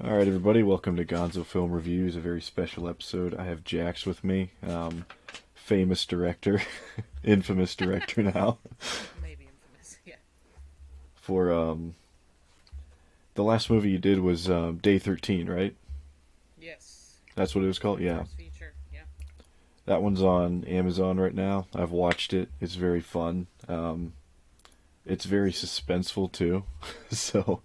All right, everybody, welcome to Gonzo Film Reviews, a very special episode. I have Jax with me, famous director, infamous director now, Maybe infamous. Yeah. for the last movie you did was Day 13, right? Yes. That's what it was Was called? my Yeah. first feature. Yeah. That one's on Amazon right now. I've watched it. It's very fun. It's very suspenseful, too. So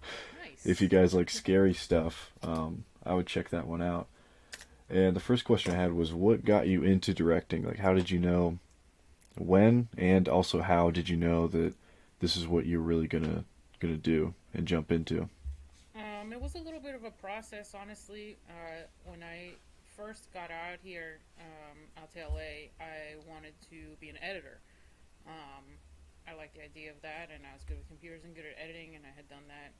if you Nice. guys like scary stuff, I would check that one out. And the first question I had was, what got you into directing? Like, how did you know when, and also how did you know that this is what you're really gonna do and jump into? It was a little bit of a process, honestly. When I first got out to LA, I wanted to be an editor. Um, I liked the idea of that, and I was good with computers and good at editing, and I had done that,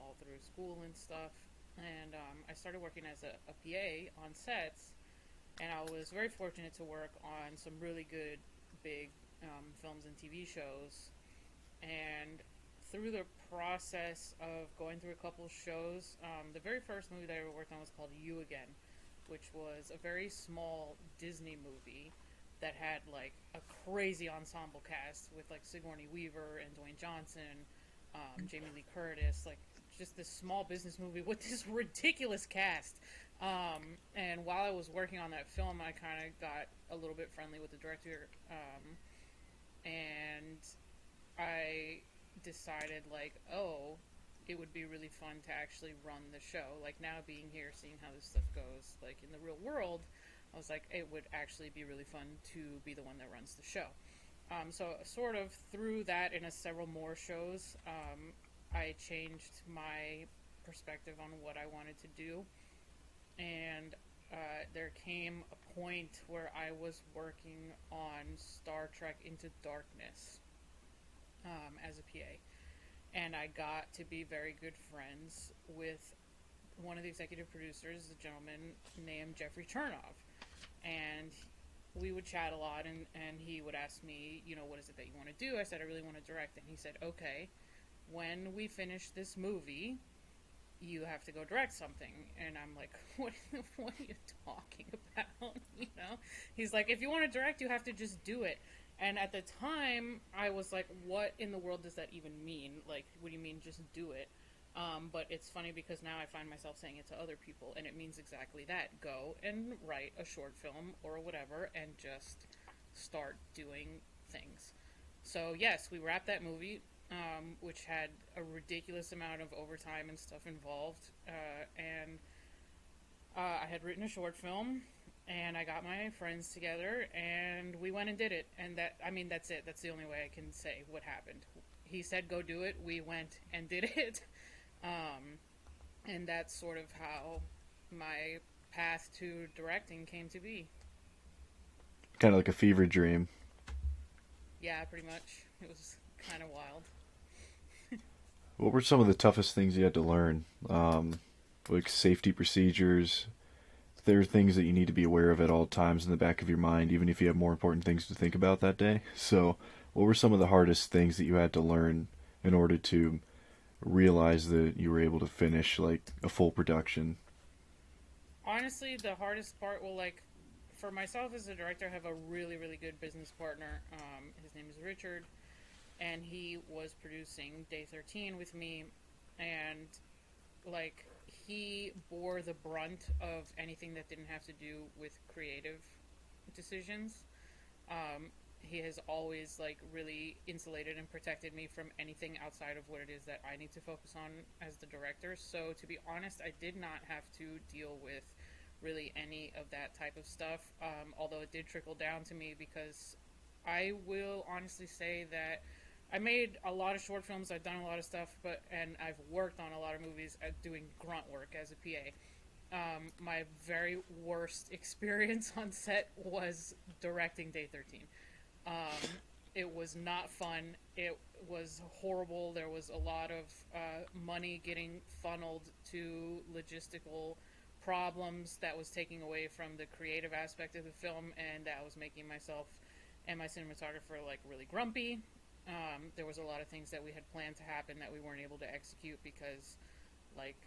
all through school and stuff. And I started working as a PA on sets, and I was very fortunate to work on some really good, big films and TV shows. And through the process of going through a couple shows, the very first movie that I ever worked on was called You Again, which was a very small Disney movie that had like a crazy ensemble cast with like Sigourney Weaver and Dwayne Johnson, Jamie Lee Curtis, like just this small business movie with this ridiculous cast. And while I was working on that film, I kind of got a little bit friendly with the director, and I decided like, oh, it would be really fun to actually run the show. Like now being here, seeing how this stuff goes, like in the real world, I was like, it would actually be really fun to be the one that runs the show. So sort of through that and several more shows, I changed my perspective on what I wanted to do, and there came a point where I was working on Star Trek Into Darkness as a PA, and I got to be very good friends with one of the executive producers, a gentleman named Jeffrey Chernoff, and we would chat a lot, and he would ask me, what is it that you want to do? I said, I really want to direct, and he said, okay, when we finish this movie, you have to go direct something. And I'm like, what are you talking about? He's like, if you want to direct, you have to just do it. And at the time, I was like, what in the world does that even mean? Like, what do you mean just do it? But it's funny because now I find myself saying it to other people, and it means exactly that. Go and write a short film or whatever, and just start doing things. So, yes, we wrapped that movie, which had a ridiculous amount of overtime and stuff involved. And I had written a short film, and I got my friends together, and we went and did it. And that's it. That's the only way I can say what happened. He said, go do it. We went and did it. Um, and that's sort of how my path to directing came to be. Kind of like a fever dream. Yeah, pretty much. It was kind of wild. What were some of the toughest things you had to learn? Like safety procedures. There are things that you need to be aware of at all times in the back of your mind, even if you have more important things to think about that day. So, what were some of the hardest things that you had to learn in order to realize that you were able to finish like a full production? Honestly, the hardest part, well, like, for myself as a director, I have a really, really good business partner. His name is Richard, and he was producing Day 13 with me, and like he bore the brunt of anything that didn't have to do with creative decisions. He has always like really insulated and protected me from anything outside of what it is that I need to focus on as the director. So to be honest, I did not have to deal with really any of that type of stuff. Although it did trickle down to me because I will honestly say that I made a lot of short films. I've done a lot of stuff, and I've worked on a lot of movies at doing grunt work as a PA. My very worst experience on set was directing Day 13. Um, it was not fun. It was horrible. There was a lot of money getting funneled to logistical problems that was taking away from the creative aspect of the film, and that was making myself and my cinematographer like really grumpy. There was a lot of things that we had planned to happen that we weren't able to execute because, like,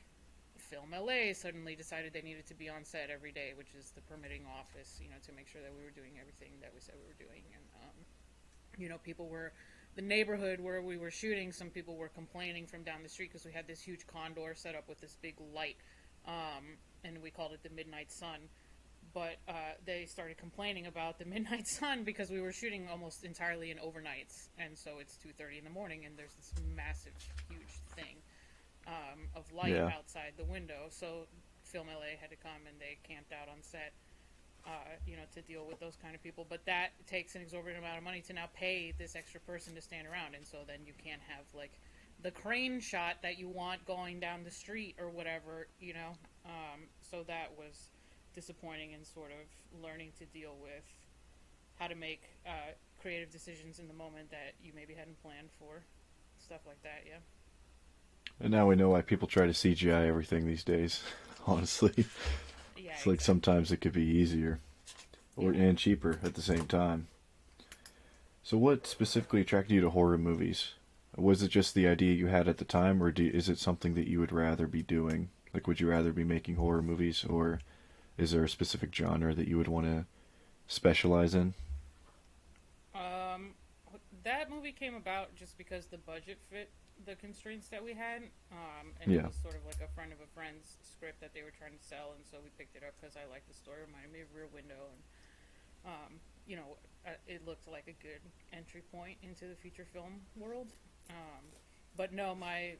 Film LA suddenly decided they needed to be on set every day, which is the permitting office, to make sure that we were doing everything that we said we were doing. And, people were, the neighborhood where we were shooting, some people were complaining from down the street because we had this huge condor set up with this big light, and we called it the Midnight Sun. But they started complaining about the midnight sun because we were shooting almost entirely in overnights, and so it's 2:30 in the morning, and there's this massive, huge thing of light outside the window. So Film LA had to come, and they camped out on set, to deal with those kind of people. But that takes an exorbitant amount of money to now pay this extra person to stand around, and so then you can't have like the crane shot that you want going down the street or whatever, So that was disappointing, and sort of learning to deal with how to make creative decisions in the moment that you maybe hadn't planned for, stuff like that. Yeah. And now we know why people try to CGI everything these days. Honestly, Yeah, it's like sometimes it could be easier, and cheaper at the same time. So, what specifically attracted you to horror movies? Was it just the idea you had at the time, or is it something that you would rather be doing? Like, would you rather be making horror movies, or is there a specific genre that you would want to specialize in? That movie came about just because the budget fit the constraints that we had, and it was sort of like a friend of a friend's script that they were trying to sell, and so we picked it up because I liked the story. It reminded me of Rear Window, and it looked like a good entry point into the feature film world. But no, my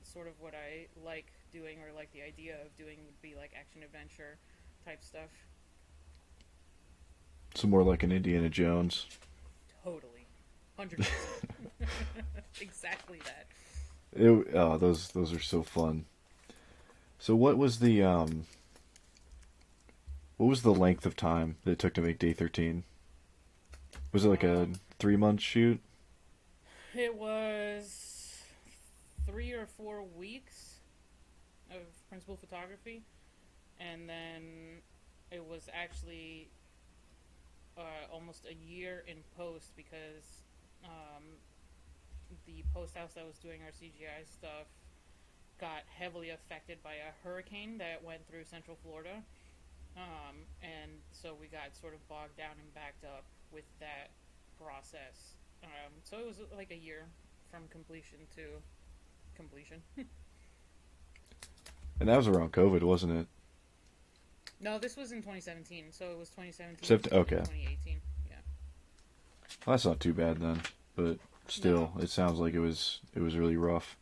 sort of what I like doing, or like the idea of doing, would be like action adventure type stuff. So more like an Indiana Jones. Totally, 100%. Exactly that. Those are so fun. So what was the length of time that it took to make Day 13? Was it like a 3-month shoot? It was 3 or 4 weeks of principal photography, and then it was actually almost a year in post, because the post house that was doing our CGI stuff got heavily affected by a hurricane that went through Central Florida, and so we got sort of bogged down and backed up with that process. So it was like a year from completion to completion. And that was around COVID, wasn't it? No, this was in 2017, so it was 2017 Okay. 2018. Yeah. Well, that's not too bad then, but still, It sounds like it was really rough.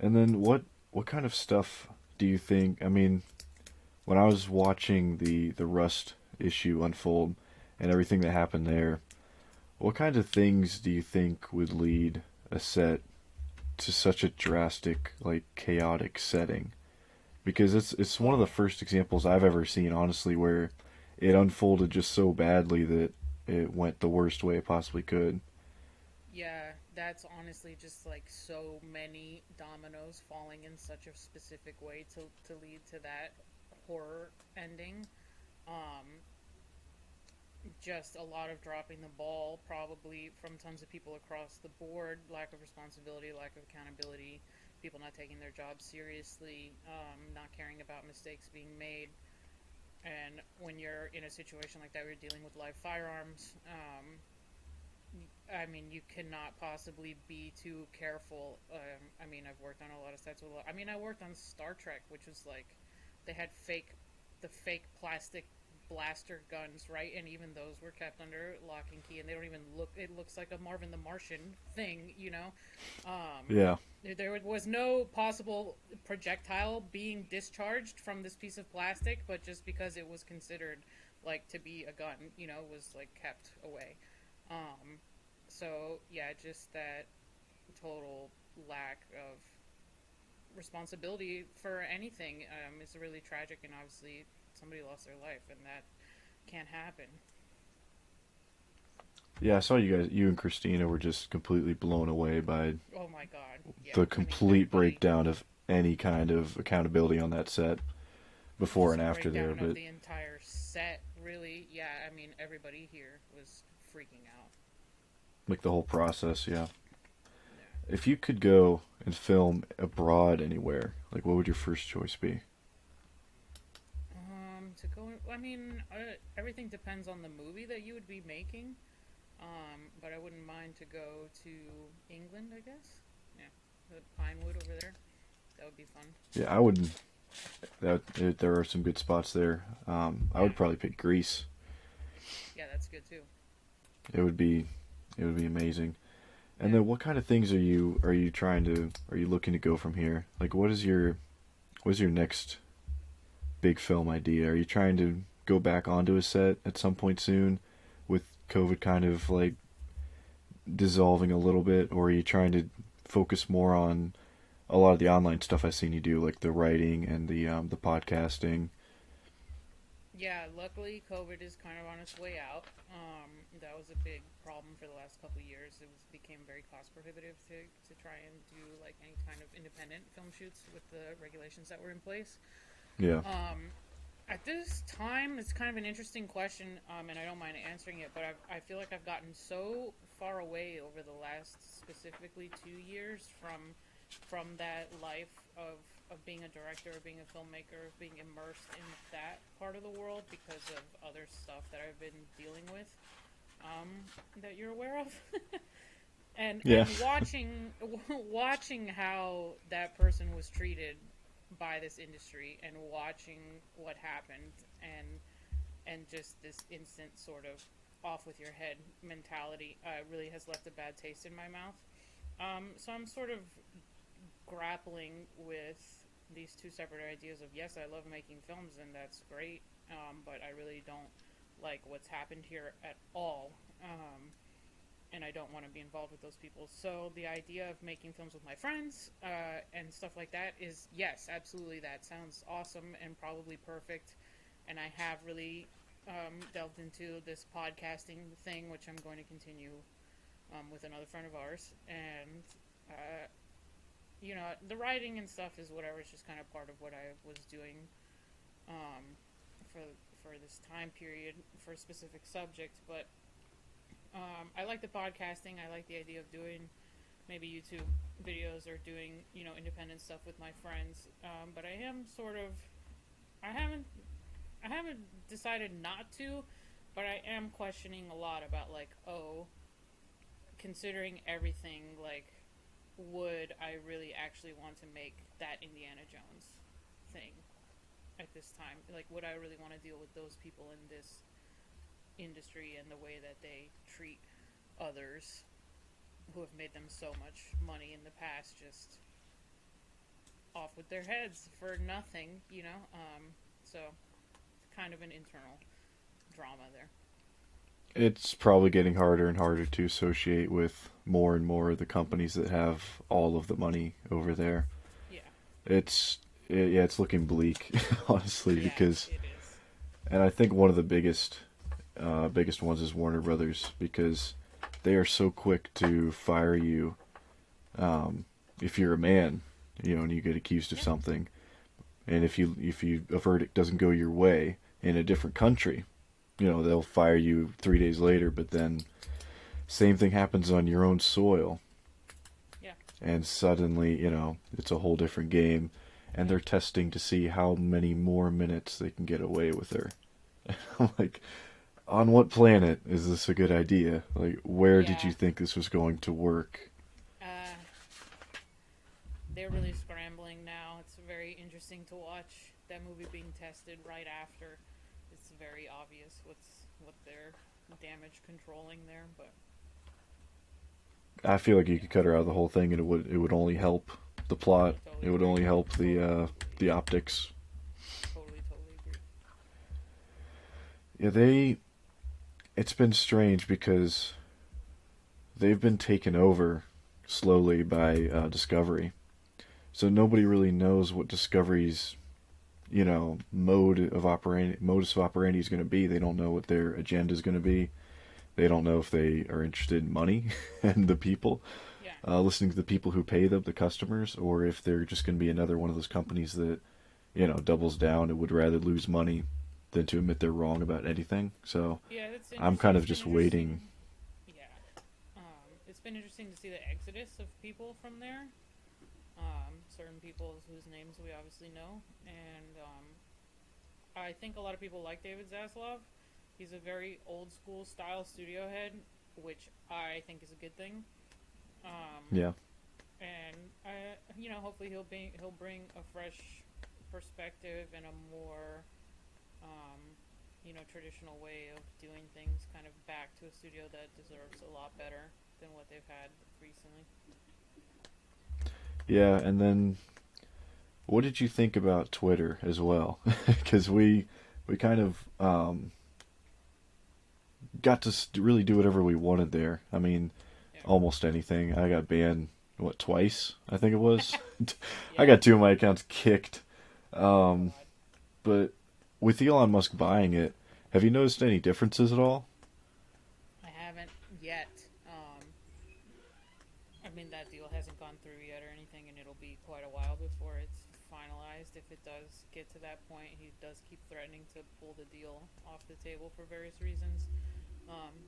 And then what kind of stuff do you think? I mean, when I was watching the Rust issue unfold and everything that happened there, what kind of things do you think would lead a set to such a drastic, like, chaotic setting? Because it's one of the first examples I've ever seen, honestly, where it unfolded just so badly that it went the worst way it possibly could. Yeah, that's honestly just like so many dominoes falling in such a specific way to lead to that horror ending. Just a lot of dropping the ball, probably from tons of people across the board. Lack of responsibility, lack of accountability, people not taking their jobs seriously, not caring about mistakes being made. And when you're in a situation like that, where you're dealing with live firearms, I mean, you cannot possibly be too careful. I mean, I've worked on a lot of sets with. I worked on Star Trek, which was like, they had the fake plastic blaster guns, right? And even those were kept under lock and key, and they don't even look. It looks like a Marvin the Martian thing, Yeah. There was no possible projectile being discharged from this piece of plastic, but just because it was considered like to be a gun, was like kept away. So yeah, just that total lack of responsibility for anything is really tragic, and obviously somebody lost their life, and that can't happen. Yeah, I saw you and Christina were just completely blown away by Oh my god. Yeah, the complete breakdown of any kind of accountability on that set before and after there. Breakdown But of the entire set, really. Yeah, everybody here was freaking out. like the whole process, yeah. If you could go and film abroad anywhere, like what would your first choice be? To go, I mean, everything depends on the movie that you would be making. But I wouldn't mind to go to England, I guess. Yeah, the Pinewood over there. That would be fun. Yeah, I would. There are some good spots there. I Yeah, would probably pick Greece. yeah, that's good too. It would be, it would be amazing. And Yeah. then, what kind of things are you trying to are you looking to go from here? Like, what is your next big film idea? Are you trying to go back onto a set at some point soon, with COVID kind of like dissolving a little bit, or are you trying to focus more on a lot of the online stuff I've seen you do, like the writing and the podcasting? Yeah, luckily COVID is kind of on its way out. That was a big problem for the last couple of years. Became very cost prohibitive to try and do like any kind of independent film shoots with the regulations that were in place. Yeah, At this time, it's kind of an interesting question, and I don't mind answering it. But I feel like I've gotten so far away over the last specifically 2 years from that life of being a director, of being a filmmaker, of being immersed in that part of the world because of other stuff that I've been dealing with, that you're aware of. And yeah, watching how that person was treated by this industry, and watching what happened, and just this instant sort of off with your head mentality really has left a bad taste in my mouth. So I'm sort of grappling with these two separate ideas of, yes, I love making films and that's great, but I really don't like what's happened here at all. And I don't want to be involved with those people. So the idea of making films with my friends and stuff like that is, yes, absolutely, that sounds awesome and probably perfect. And I have really delved into this podcasting thing, which I'm going to continue with another friend of ours. And the writing and stuff is whatever. It's just kind of part of what I was doing um, for this time period for a specific subject. But I like the podcasting. I like the idea of doing maybe YouTube videos or doing independent stuff with my friends. But I am sort of I haven't decided not to, but I am questioning a lot about like, considering everything, like, would I really actually want to make that Indiana Jones thing at this time? Like, would I really want to deal with those people in this industry and the way that they treat others who have made them so much money in the past, just off with their heads for nothing? So kind of an internal drama there. it's probably getting harder and harder to associate with more and more of the companies that have all of the money over there. Yeah. Yeah, it's looking bleak, honestly, Yeah, because it is. and I think one of the biggest ones is Warner Brothers, because they are so quick to fire you if you're a man, and you get accused of Yeah. something, and if you a verdict doesn't go your way in a different country, they'll fire you 3 days later. But then same thing happens on your own soil, Yeah. and suddenly it's a whole different game, and they're testing to see how many more minutes they can get away with her. I'm like, on what planet is this a good idea? Like, where did Yeah. you think this was going to work? Uh, they're really scrambling now. It's very interesting to watch that movie being tested right after. It's very obvious what they're damage controlling there, but I feel like you yeah, could cut her out of the whole thing, and it would only help the plot. totally It would agree. only help Totally, the optics. totally agree. Yeah, it's been strange because they've been taken over slowly by Discovery. So nobody really knows what Discovery's modus operandi is going to be. They don't know what their agenda is going to be. They don't know if they are interested in money and the people, Yeah, listening to the people who pay them, the customers, or if they're just going to be another one of those companies that doubles down and would rather lose money than to admit they're wrong about anything. So yeah, I'm kind of It's been just waiting. interesting. Yeah, it's been interesting to see the exodus of people from there. Certain people whose names we obviously know, and I think a lot of people like David Zaslav. He's a very old school style studio head, which I think is a good thing. Yeah. And hopefully he'll bring a fresh perspective and a more traditional way of doing things kind of back to a studio that deserves a lot better than what they've had recently. Yeah, and then what did you think about Twitter as well? Because we kind of got to really do whatever we wanted there. I mean, Yeah. almost anything. I got banned, what, twice? I think it was. Yeah. I got 2 of my accounts kicked. Oh, God. But with Elon Musk buying it, have you noticed any differences at all? I haven't yet. I mean, that deal hasn't gone through yet or anything, and it'll be quite a while before it's finalized. If it does get to that point, he does keep threatening to pull the deal off the table for various reasons.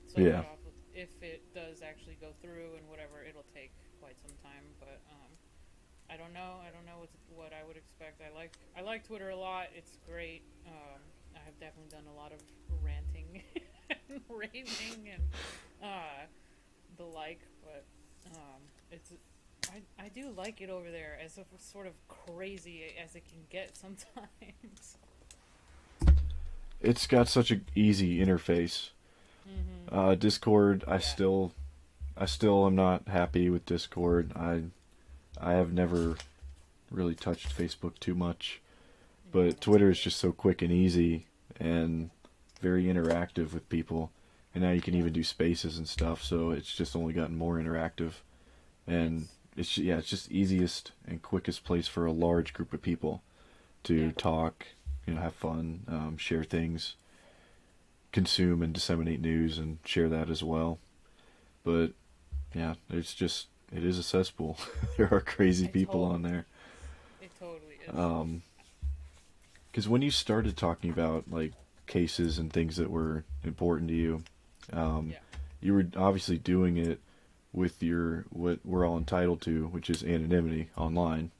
So Yeah. if it does actually go through and whatever, it'll take quite some time. But I don't know. I don't know what I would expect. I like Twitter a lot. It's great. I have definitely done a lot of ranting and raving and the like, but it's I do like it over there, as sort of crazy as it can get sometimes. It's got such an easy interface. Discord, Yeah. I still am not happy with Discord. I have never really touched Facebook too much, but Twitter is just so quick and easy and very interactive with people. And now you can even do spaces and stuff, so it's just only gotten more interactive. And it's just easiest and quickest place for a large group of people to Yeah. talk, have fun, share things, consume and disseminate news and share that as well. But yeah, it is a cesspool. There are crazy people on there. It totally is. Because when you started talking about like cases and things that were important to you, um, Yeah. you were obviously doing it with your what we're all entitled to, which is anonymity online.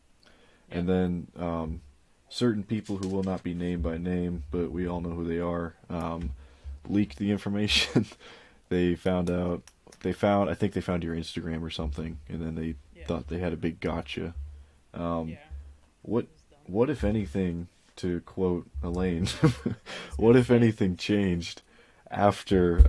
Yeah. And then certain people who will not be named by name, but we all know who they are, leaked the information. They found out. I think they found your Instagram or something, and then they Yeah. thought they had a big gotcha. Um, Yeah. what It was dumb. what if anything, to quote Elaine, I was what gonna if say, anything changed after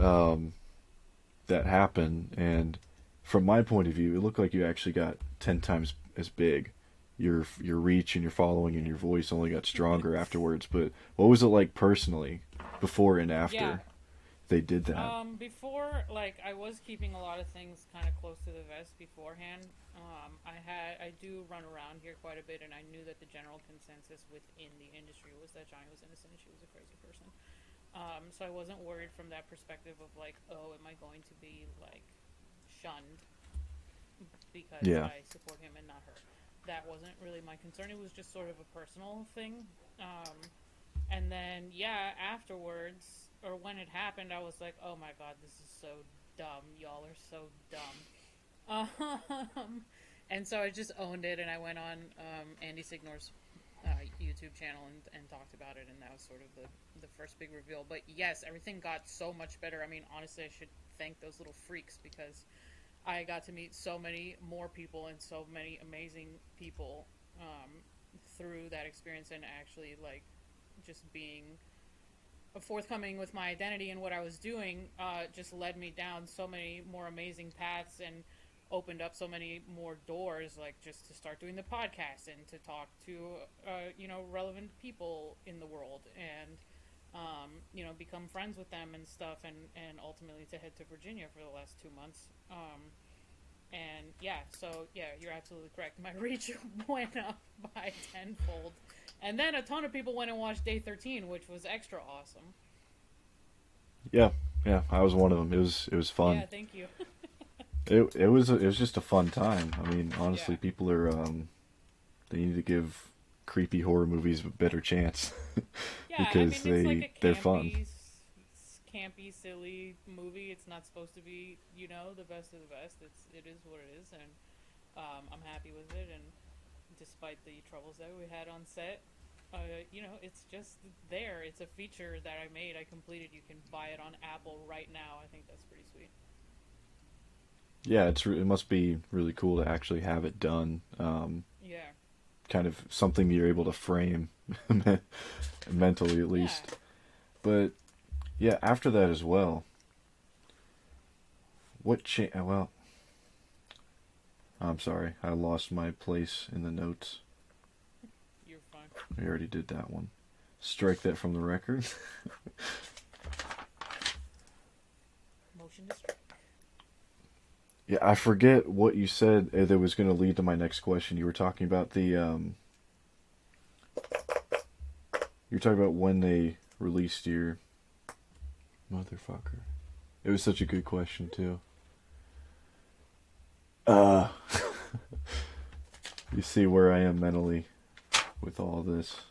that happened? And from my point of view, it looked like you actually got 10 times as big. Your reach and your following and your voice only got stronger afterwards. But what was it like personally, before and after Yeah. they did that? Before, like, I was keeping a lot of things kind of close to the vest beforehand. I do run around here quite a bit, and I knew that the general consensus within the industry was that Johnny was innocent and she was a crazy person. So I wasn't worried from that perspective of like, oh, am I going to be like shunned because Yeah. I support him and not her? That wasn't really my concern. It was just sort of a personal thing. And then, yeah, afterwards, or when it happened, I was like, oh my god, this is so dumb. Y'all are so dumb. And so I just owned it, and I went on Andy Signor's YouTube channel and talked about it, and that was sort of the first big reveal. But yes, everything got so much better. I mean, honestly, I should thank those little freaks, because I got to meet so many more people and so many amazing people through that experience, and actually, like, just being forthcoming with my identity and what I was doing just led me down so many more amazing paths and opened up so many more doors, like just to start doing the podcast and to talk to relevant people in the world, and become friends with them and stuff, and ultimately to head to Virginia for the last 2 months. And yeah, so yeah, you're absolutely correct. My reach went up by tenfold. And then a ton of people went and watched Day 13, which was extra awesome. Yeah, I was one of them. It was fun. Yeah, thank you. It was just a fun time. I mean, honestly, Yeah. people are they need to give creepy horror movies a better chance Yeah, I because mean, it's like a they're fun. campy, silly movie. It's not supposed to be, the best of the best. It is what it is, and I'm happy with it. And despite the troubles that we had on set, it's just there. It's a feature that I made. I completed. You can buy it on Apple right now. I think that's pretty sweet. Yeah, it must be really cool to actually have it done. Yeah. Kind of something you're able to frame mentally at Yeah. least. But yeah, after that as well. Well, I'm sorry, I lost my place in the notes. You're fine. We already did that one. Strike that from the record. Motion to strike. Yeah, I forget what you said that was going to lead to my next question. You were talking about you're talking about when they released your motherfucker. It was such a good question too. Uh, you see where I am mentally with all this.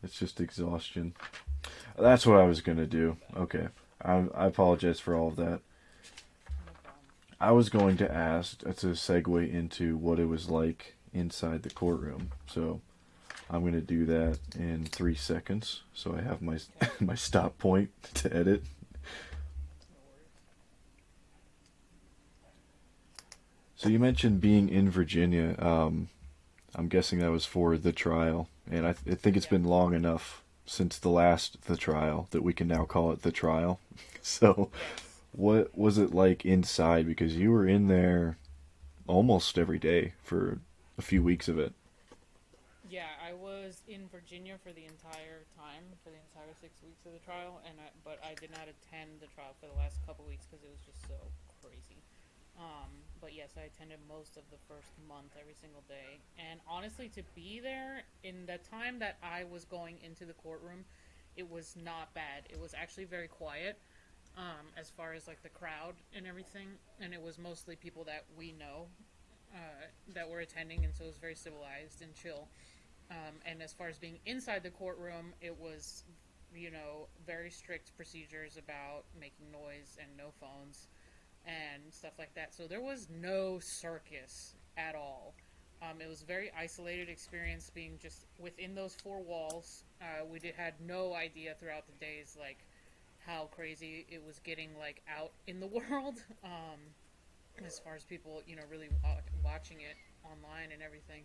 It's just exhaustion. That's what I was gonna do. Okay, I apologize for all of that. No problem. I was going to ask to segue into what it was like inside the courtroom. So I'm going to do that in 3 seconds. So I have my Okay. my stop point to edit. No worries. So you mentioned being in Virginia. I'm guessing that was for the trial, and I think it's Yeah. been long enough since the trial that we can now call it the trial. So Yes. what was it like inside? Because you were in there almost every day for a few weeks of it. Yeah, I was in Virginia for the entire time, for the entire 6 weeks of the trial, but I did not attend the trial for the last couple weeks because it was just so crazy. But yes, I attended most of the first month every single day, and honestly, to be there in the time that I was going into the courtroom, it was not bad. It was actually very quiet, as far as like the crowd and everything, and it was mostly people that we know, that were attending, and so it was very civilized and chill. And as far as being inside the courtroom, it was, very strict procedures about making noise and no phones and stuff like that. So there was no circus at all. It was a very isolated experience being just within those four walls. Had no idea throughout the days, like, how crazy it was getting, like, out in the world. As far as people, really watching it online and everything.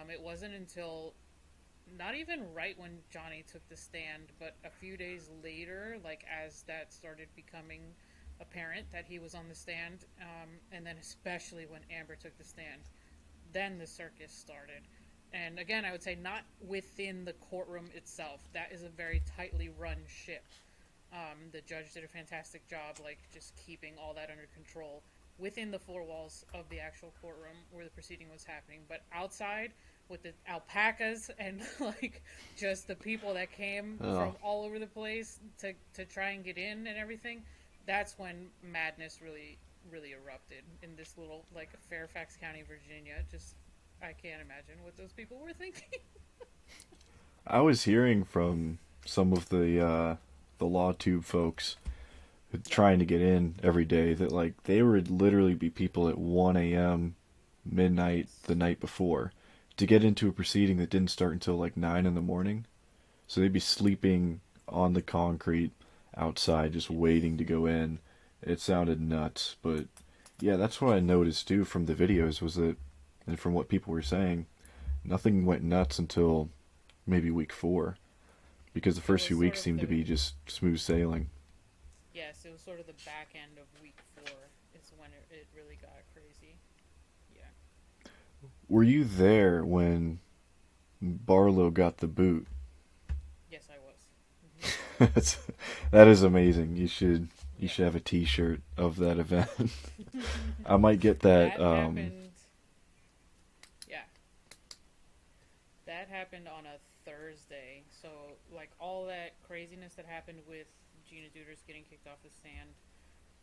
It wasn't until not even right when Johnny took the stand, but a few days later, like as that started becoming apparent that he was on the stand, and then especially when Amber took the stand, then the circus started. And again, I would say not within the courtroom itself. That is a very tightly run ship. The judge did a fantastic job, like just keeping all that under control within the four walls of the actual courtroom where the proceeding was happening. But outside, with the alpacas and like just the people that came Oh, from all over the place to try and get in and everything, that's when madness really erupted in this little like Fairfax County, Virginia. Just I can't imagine what those people were thinking. I was hearing from some of the law tube folks Yeah. trying to get in every day that like they would literally be people at 1 a.m. midnight Yes. the night before to get into a proceeding that didn't start until like 9 in the morning. So they'd be sleeping on the concrete outside just Yes. waiting to go in. It sounded nuts, but yeah, that's what I noticed too from the videos was that, and from what people were saying, nothing went nuts until maybe week 4 because the It first was few sort weeks of seemed to the be just smooth sailing. Yes, it was sort of the back end of week 4 is when it really got crazy. Yeah. Were you there when Barlow got the boot? Yes, I was. That's, that is amazing. You Yeah. should have a T-shirt of that event. I might get that. That happened. Yeah, that happened on a Thursday. So like all that craziness that happened with Gina Duders getting kicked off the stand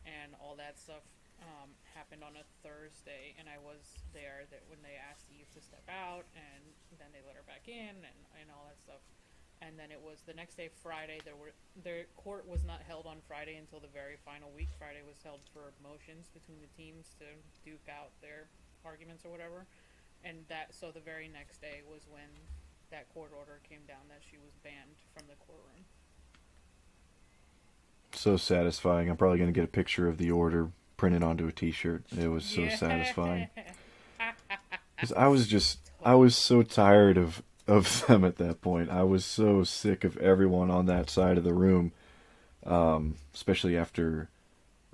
and all that stuff, happened on a Thursday, and I was there that when they asked Eve to step out, and then they let her back in, and all that stuff. and then it was the next day, Friday. Their court was not held on Friday until the very final week. Friday was held for motions between the teams to duke out their arguments or whatever, and so the very next day was when that court order came down that she was banned from the courtroom. So satisfying. I'm probably going to get a picture of the order printed onto a t-shirt. It was so satisfying. Because I was so tired of them at that point. I was so sick of everyone on that side of the room, especially after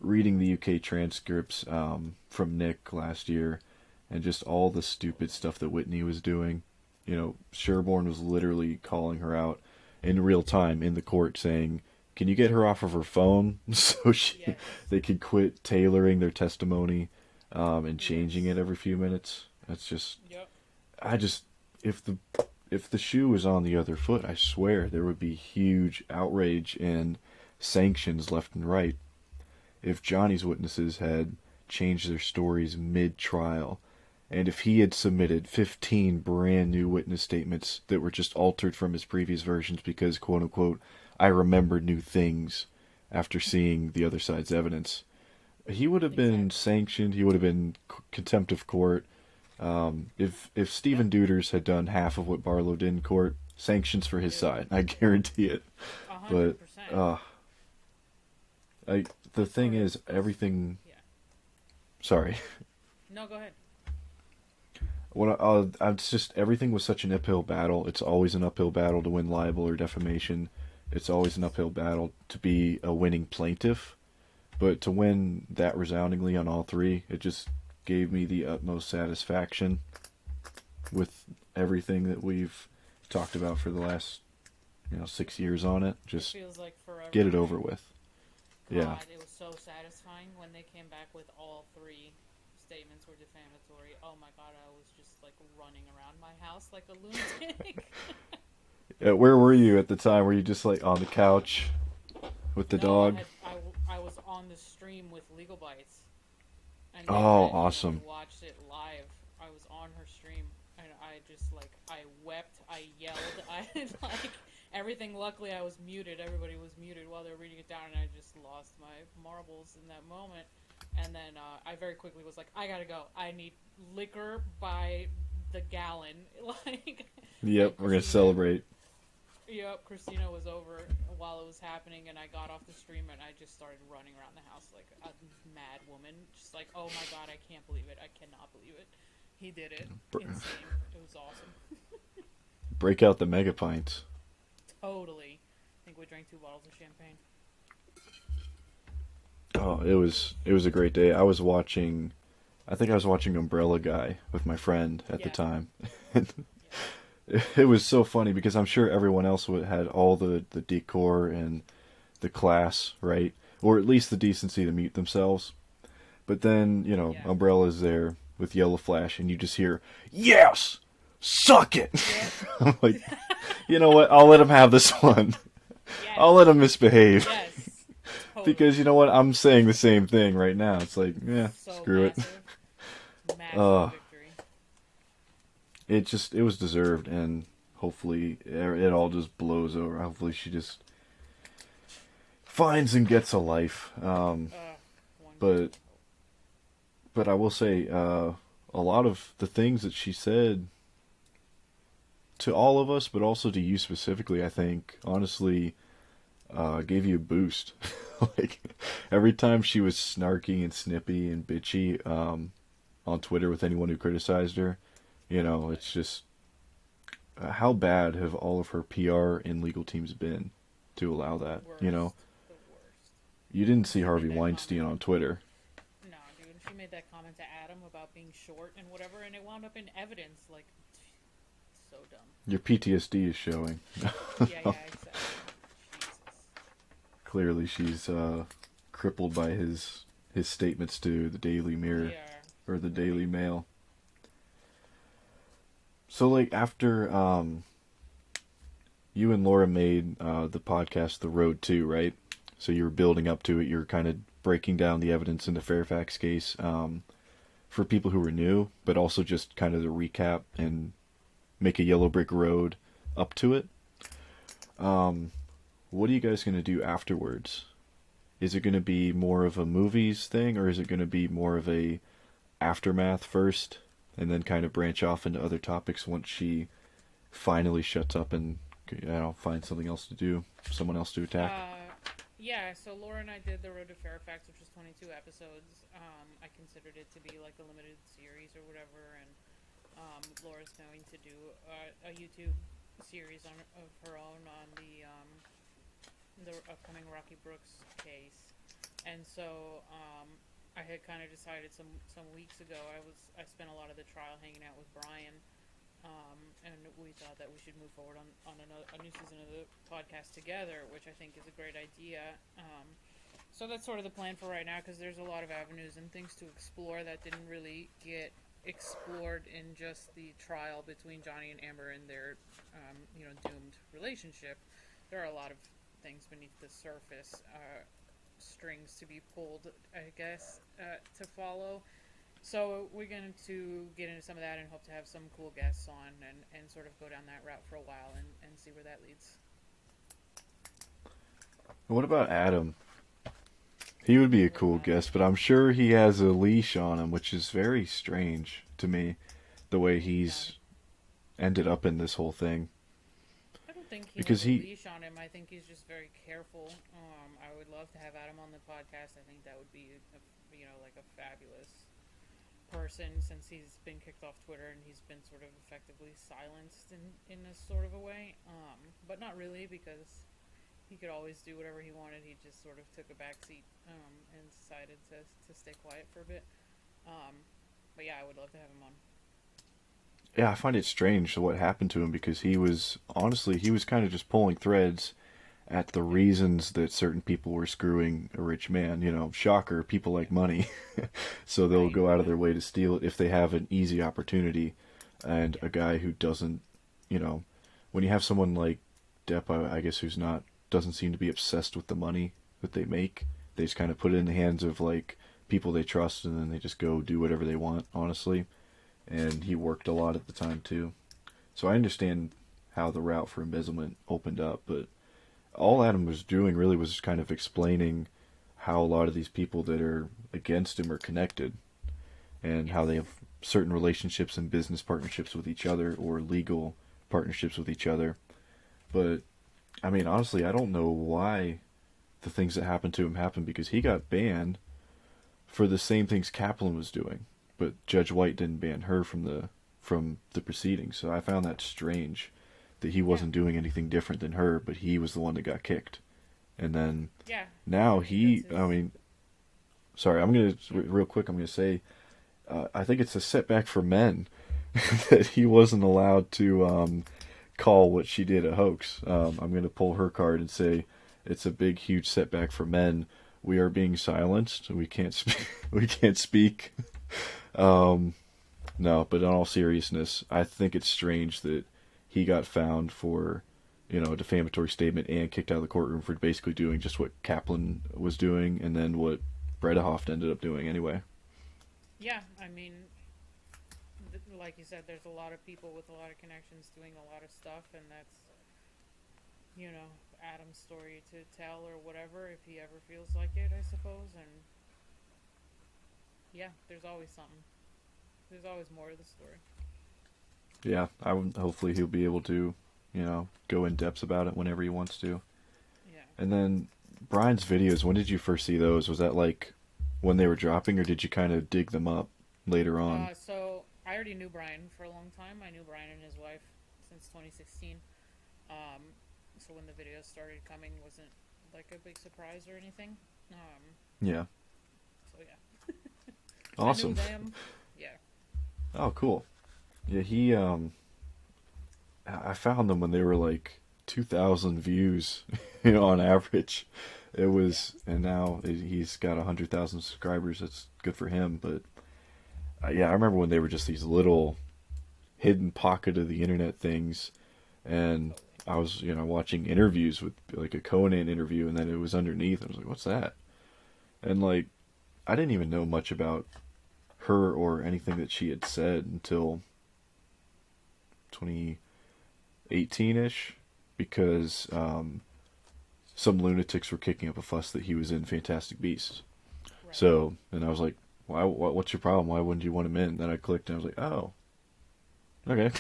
reading the UK transcripts from Nick last year, and just all the stupid stuff that Whitney was doing. You know, Sherborne was literally calling her out in real time in the court, saying, "Can you get her off of her phone so they could quit tailoring their testimony and changing it every few minutes?" That's just, if the shoe was on the other foot, I swear there would be huge outrage and sanctions left and right. If Johnny's witnesses had changed their stories mid-trial, and if he had submitted 15 brand new witness statements that were just altered from his previous versions because, quote-unquote, I remembered new things after seeing the other side's evidence, he would have been sanctioned. He would have been contempt of court. If Stephen Deuters had done half of what Barlow did in court, sanctions for his side. I guarantee it. 100%. But the thing is, everything. Yeah. Sorry. No, go ahead. It's just everything was such an uphill battle. It's always an uphill battle to win libel or defamation. It's always an uphill battle to be a winning plaintiff. But to win that resoundingly on all three, it just gave me the utmost satisfaction with everything that we've talked about for the last 6 years on it. Just it feels like forever. Get it over with. God, yeah. It was so satisfying when they came back with all three statements were defamatory. Oh my God, I was just like running around my house like a lunatic. Where were you at the time? Were you just like on the couch with the dog? I was on the stream with Legal Bites. And awesome. Watched it live. I was on her stream, and I just I wept, I yelled, I like everything. Luckily, I was muted. Everybody was muted while they were reading it down, and I just lost my marbles in that moment. And then I very quickly was like, I gotta go. I need liquor by the gallon. Yep, we're gonna celebrate. Yep, Christina was over while it was happening, and I got off the stream, and I just started running around the house like a mad woman. Just like, oh my God, I can't believe it. I cannot believe it. He did it. Insane. It was awesome. Break out the mega pints. Totally. I think we drank 2 bottles of champagne. Oh, it was a great day. I think I was watching Umbrella Guy with my friend at the time. It was so funny because I'm sure everyone else had all the decor and the class, right? Or at least the decency to mute themselves. But then, Umbrella's there with Yellow Flash and you just hear, "Yes! Suck it!" Yeah. I'm like, you know what? I'll let him have this one. Yes. I'll let him misbehave. Yes. Totally. Because you know what? I'm saying the same thing right now. It's like, screw massive. It. Massive victory. It was deserved, and hopefully it all just blows over. Hopefully she just finds and gets a life. But I will say, a lot of the things that she said to all of us, but also to you specifically, I think, honestly, gave you a boost. Like, every time she was snarky and snippy and bitchy on Twitter with anyone who criticized her, it's just, how bad have all of her PR and legal teams been to allow that, The worst. You didn't see Harvey Weinstein on Twitter. No, dude. She made that comment to Adam about being short and whatever, and it wound up in evidence. Like, so dumb. Your PTSD is showing. Yeah, exactly. Jesus. Clearly she's crippled by his statements to the Daily Mirror or the Daily Mail. So, after you and Laura made the podcast The Road To, right? So you were building up to it. You're kind of breaking down the evidence in the Fairfax case for people who were new, but also just kind of to recap and make a yellow brick road up to it. Um, what are you guys gonna do afterwards? Is it gonna be more of a movies thing, or is it gonna be more of a aftermath first, and then kind of branch off into other topics once she finally shuts up and finds something else to do, someone else to attack? Yeah, so Laura and I did The Road to Fairfax, which was 22 episodes. I considered it to be like a limited series or whatever, and Laura's going to do a YouTube series of her own on the upcoming Rocky Brooks case. And so I had kind of decided some weeks ago. I spent a lot of the trial hanging out with Brian, and we thought that we should move forward on a new season of the podcast together, which I think is a great idea. So that's sort of the plan for right now, because there's a lot of avenues and things to explore that didn't really get explored in just the trial between Johnny and Amber and their, doomed relationship. There are a lot of things beneath the surface, strings to be pulled, I guess, to follow. So we're going to get into some of that and hope to have some cool guests on and sort of go down that route for a while and see where that leads. What about Adam? He would be a What cool about guest, him? but I'm sure he has a leash on him, which is very strange to me, the way Yeah. he's ended up in this whole thing. I don't think he has Because a he, leash on him. I think he's just very careful. I would love to have Adam on the podcast. I think that would be, like a fabulous person, since he's been kicked off Twitter and he's been sort of effectively silenced in this sort of a way. But not really, because he could always do whatever he wanted. He just sort of took a back seat and decided to stay quiet for a bit. Um, but yeah, I would love to have him on. yeah, I find it strange what happened to him because he was, honestly, he was kind of just pulling threads at the Yep. reasons that certain people were screwing a rich man. Shocker, people like money. So they'll Right. go out of their way to steal it if they have an easy opportunity. And Yeah. a guy who doesn't, you know, when you have someone like Depp, I guess, who's not, doesn't seem to be obsessed with the money that they make, they just kind of put it in the hands of like people they trust, and then they just go do whatever they want, honestly. And he worked a lot at the time too. So I understand how the route for embezzlement opened up, but all Adam was doing really was kind of explaining how a lot of these people that are against him are connected, and how they Yes. have certain relationships and business partnerships with each other or legal partnerships with each other. But I mean, honestly, I don't know why the things that happened to him happened, because he got banned for the same things Kaplan was doing, but Judge White didn't ban her from the proceedings. So I found that strange that he Yeah. wasn't doing anything different than her, but he was the one that got kicked. And then Yeah. now I mean, that's I his. mean, sorry, I'm gonna Yeah. real quick. I'm gonna say, I think it's a setback for men that he wasn't allowed to call what she did a hoax. I'm gonna pull her card and say it's a big, huge setback for men. We are being silenced. We can't speak. We can't speak. Um, no, but in all seriousness, I think it's strange that he got found for, a defamatory statement and kicked out of the courtroom for basically doing just what Kaplan was doing, and then what Bredehoft ended up doing anyway. Yeah. I mean, like you said, there's a lot of people with a lot of connections doing a lot of stuff, and that's, Adam's story to tell or whatever, if he ever feels like it, I suppose. And yeah, there's always something. There's always more to the story. Yeah, hopefully he'll be able to, go in depth about it whenever he wants to. Yeah. And then Brian's videos, when did you first see those? Was that like when they were dropping, or did you kind of dig them up later on? So I already knew Brian for a long time. I knew Brian and his wife since 2016. So when the videos started coming, wasn't like a big surprise or anything. Yeah. So yeah, I knew Awesome. them. Yeah. Oh, cool. Yeah, I found them when they were like 2,000 views, on average. It Yeah. was, and now he's got 100,000 subscribers. That's good for him. But yeah, I remember when they were just these little hidden pocket of the internet things, and Totally. I was, watching interviews with like a Conan interview, and then it was underneath. I was like, "What's that?" And like, I didn't even know much about her or anything that she had said until 2018 ish. because some lunatics were kicking up a fuss that he was in Fantastic Beasts. Right. So, and I was like, why? What's your problem? Why wouldn't you want him in? Then I clicked and I was like, oh, okay.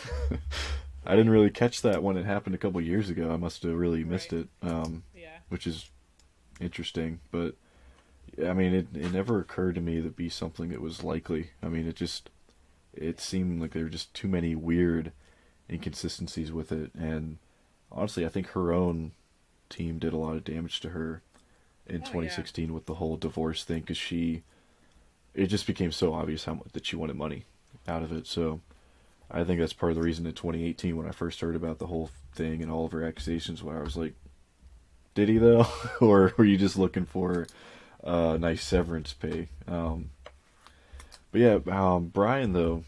I didn't Right. really catch that when it happened a couple years ago. I must have really missed Right. it, Yeah. which is interesting. But I mean, it never occurred to me to be something that was likely. I mean, it Yeah. seemed like there were just too many weird inconsistencies with it, and honestly, I think her own team did a lot of damage to her in Oh yeah. 2016 with the whole divorce thing because it just became so obvious how much that she wanted money out of it. So I think that's part of the reason in 2018 when I first heard about the whole thing and all of her accusations, where I was like, did he though, or were you just looking for nice severance pay? But yeah, Brian though,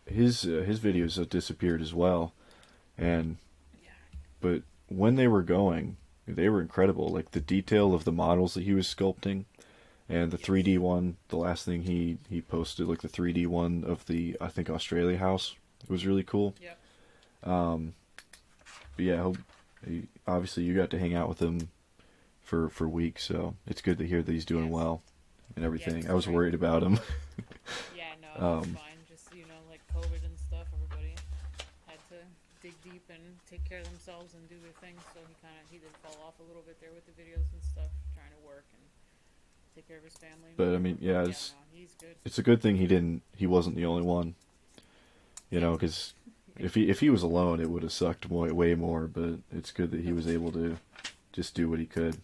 his videos have disappeared as well, and Yeah. but when they were going, they were incredible. Like the detail of the models that he was sculpting, and the 3D Yes. one. The last thing he posted, like the 3D one of the I think Australia house, it was really cool. Yep. Um, but yeah, obviously you got to hang out with him for weeks, so it's good to hear that he's doing Yes. well and Yeah, everything. I he's was great. worried about him. Yeah, no, he's um, fine. Just, like COVID and stuff, everybody had to dig deep and take care of themselves and do their things. So he did fall off a little bit there with the videos and stuff, trying to work and take care of his family and but I whatever. mean, But yeah, yeah, no, he's good. it's a good thing he wasn't the only one, Yeah. because Yeah. if he was alone, it would have sucked way more. But it's good that he was able to just do what he could.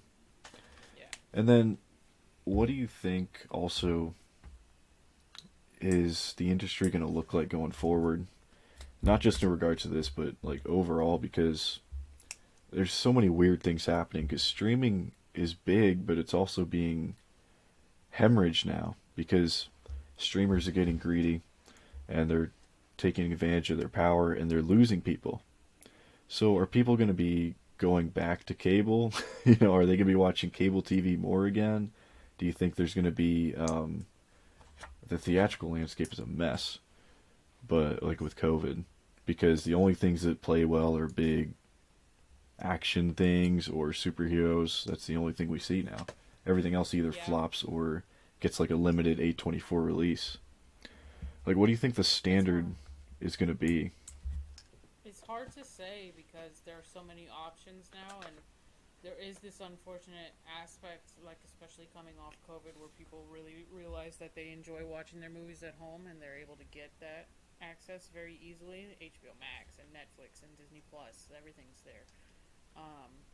Yeah. And then, what do you think also is the industry going to look like going forward? Not just in regards to this, but like overall, because there's so many weird things happening. Because streaming is big, but it's also being hemorrhaged now because streamers are getting greedy and they're taking advantage of their power and they're losing people. So are people going to be going back to cable? Are they going to be watching cable TV more again? Do you think there's going to be the theatrical landscape is a mess, but like with COVID, because the only things that play well are big action things or superheroes. That's the only thing we see now. Everything else either Yeah. flops or gets like a limited A24 release. Like, what do you think the It's standard hard. is going to be? It's hard to say because there are so many options now, and there is this unfortunate aspect, like especially coming off COVID, where people really realize that they enjoy watching their movies at home and they're able to get that access very easily. HBO Max and Netflix and Disney Plus, everything's there.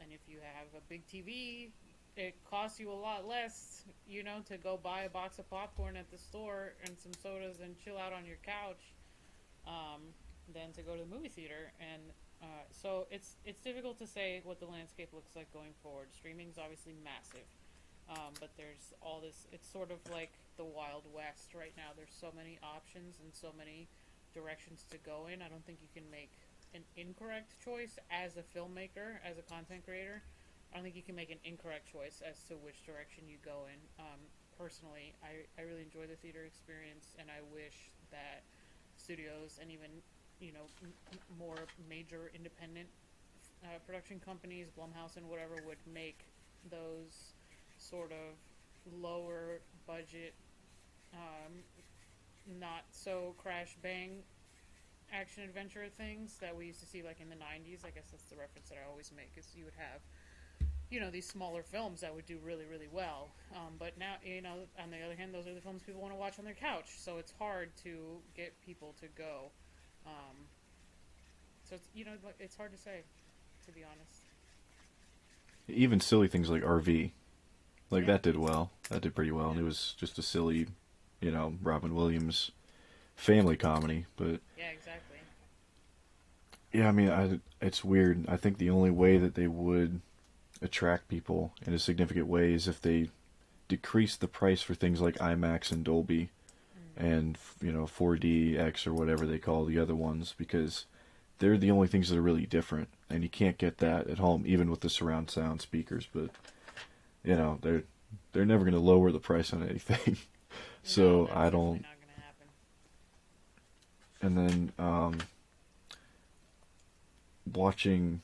And if you have a big TV, it costs you a lot less, to go buy a box of popcorn at the store and some sodas and chill out on your couch, um, than to go to the movie theater. And so it's difficult to say what the landscape looks like going forward. Streaming's obviously massive, but there's all this. It's sort of like the Wild West right now. There's so many options and so many directions to go in. I don't think you can make an incorrect choice as a filmmaker, as a content creator. I don't think you can make an incorrect choice as to which direction you go in. Personally, I really enjoy the theater experience, and I wish that studios and even more major independent production companies, Blumhouse and whatever, would make those sort of lower budget, um, not so crash bang action adventure things that we used to see like in the 90s. I guess that's the reference that I always make, is you would have these smaller films that would do really really well, but now, on the other hand, those are the films people want to watch on their couch, so it's hard to get people to go. Um, so it's hard to say, to be honest. Even silly things like RV, like Yeah, that did well. That did pretty well, and yeah, it was just a silly, Robin Williams family comedy. But yeah, exactly. yeah, I mean, it's weird. I think the only way that they would attract people in a significant way is if they decrease the price for things like IMAX and Dolby Mm. and 4DX or whatever they call the other ones, because they're the only things that are really different, and you can't get Yeah, that at home even with the surround sound speakers. But they're never going to lower the price on anything. no, So that's I definitely don't. not going to happen. And then watching.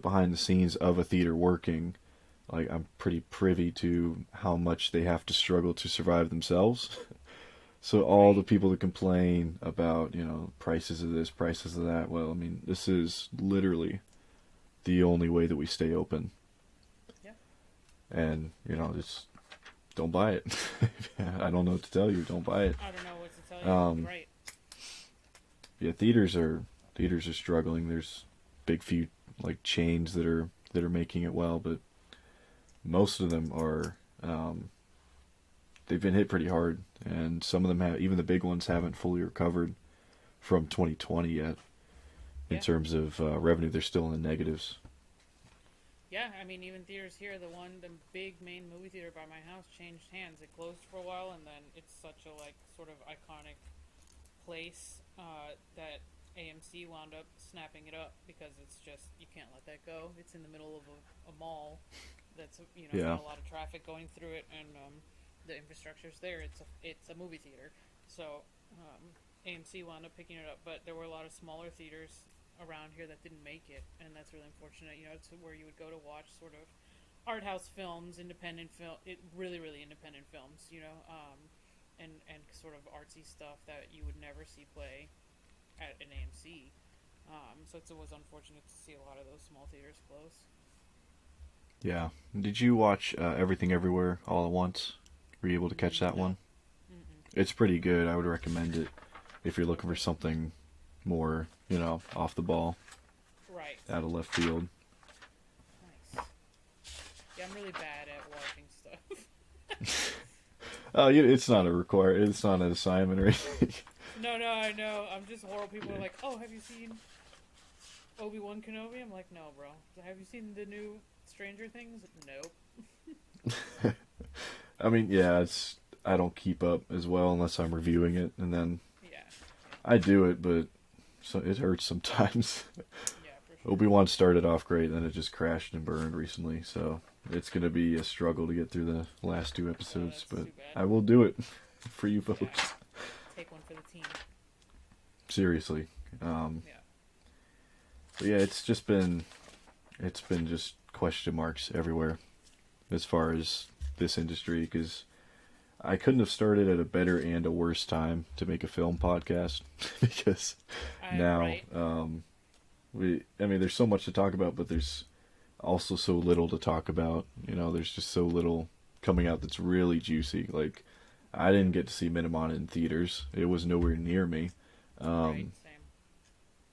the behind the scenes of a theater working, like I'm pretty privy to how much they have to struggle to survive themselves. So all the Right. people that complain about, prices of this, prices of that, well, I mean, this is literally the only way that we stay open. Yeah. And, just don't buy it. I don't know what to tell you. Don't buy it. I don't know what to tell you. Um, Right. yeah, theaters are struggling. There's big few like chains that are making it well, but most of them are they've been hit pretty hard, and some of them have, even the big ones haven't fully recovered from 2020 yet in Yeah. terms of revenue. They're still in the negatives. Yeah, I mean, even theaters here, the big main movie theater by my house changed hands. It closed for a while, and then it's such a, like, sort of iconic place that AMC wound up snapping it up because it's just, you can't let that go. It's in the middle of a mall that's, Yeah, got a lot of traffic going through it, and the infrastructure's there. It's a movie theater. So AMC wound up picking it up, but there were a lot of smaller theaters around here that didn't make it, and that's really unfortunate. It's where you would go to watch sort of art house films, independent really really independent films, and sort of artsy stuff that you would never see play at an AMC. So it was unfortunate to see a lot of those small theaters close. yeah. Did you watch Everything Everywhere All at Once? Were you able to catch that No. one? Mm-mm. It's pretty good. I would recommend it if you're looking for something more, off the ball, Right. out of left field. Nice. Yeah, I'm really bad at watching stuff. Oh, it's not a require. It's not an assignment or anything. No, I know. I'm just horrible. People are like, "Oh, have you seen Obi-Wan Kenobi?" I'm like, "No, bro. Have you seen the new Stranger Things?" Nope. I mean, yeah, I don't keep up as well unless I'm reviewing it, and then Yeah. I do it, but it hurts sometimes. Yeah, for sure. Obi-Wan started off great, then it just crashed and burned recently, so it's gonna be a struggle to get through the last two Oh, episodes, that's but too bad. I will do it for you Yeah. folks. Take one for the team. Seriously. Um, Yeah. but yeah, it's been just question marks everywhere as far as this industry, because I couldn't have started at a better and a worse time to make a film podcast because now Right. I mean, there's so much to talk about, but there's also so little to talk about. There's just so little coming out that's really juicy. Like, I didn't get to see Minimon in theaters. It was nowhere near me. Right. Um, Same.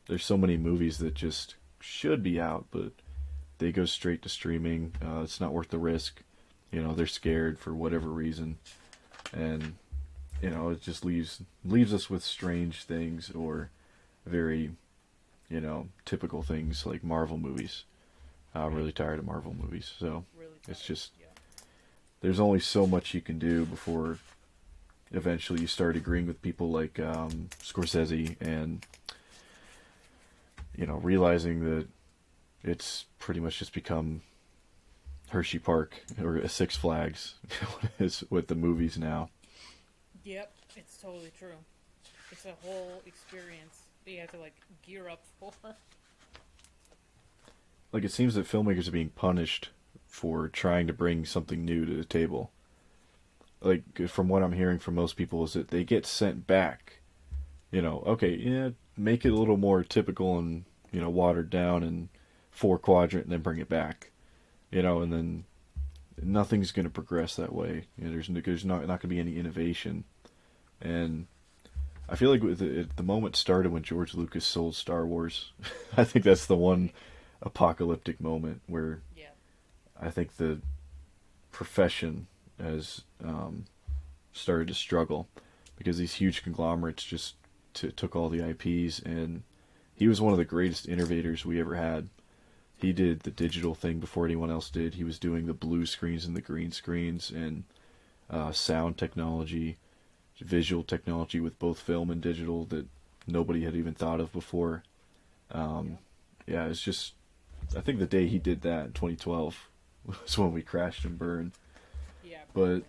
there's so many movies that just should be out, but they go straight to streaming. It's not worth the risk. They're scared for whatever reason, and it just leaves us with strange things or very typical things like Marvel movies. I'm Right. really tired of Marvel movies, so Really it's tired. just Yeah. there's only so much you can do before eventually you start agreeing with people like Scorsese and realizing that it's pretty much just become Hershey Park or Six Flags is with the movies now. Yep. It's totally true. It's a whole experience that you have to like gear up for. Like, it seems that filmmakers are being punished for trying to bring something new to the table. Like, from what I'm hearing from most people is that they get sent back. Okay, yeah, make it a little more typical and watered down and four quadrant, and then bring it back. And then nothing's going to progress that way. There's not going to be any innovation. And I feel like the moment started when George Lucas sold Star Wars. I think that's the one Right. apocalyptic moment where Yeah. I think the profession has started to struggle because these huge conglomerates just took all the IPs, and he was one of the greatest innovators we ever had. He did the digital thing before anyone else did. He was doing the blue screens and the green screens and sound technology, visual technology with both film and digital that nobody had even thought of before. Um, Yeah. yeah, it's just, I think the day he did that in 2012 was when we crashed and burned. Yeah. But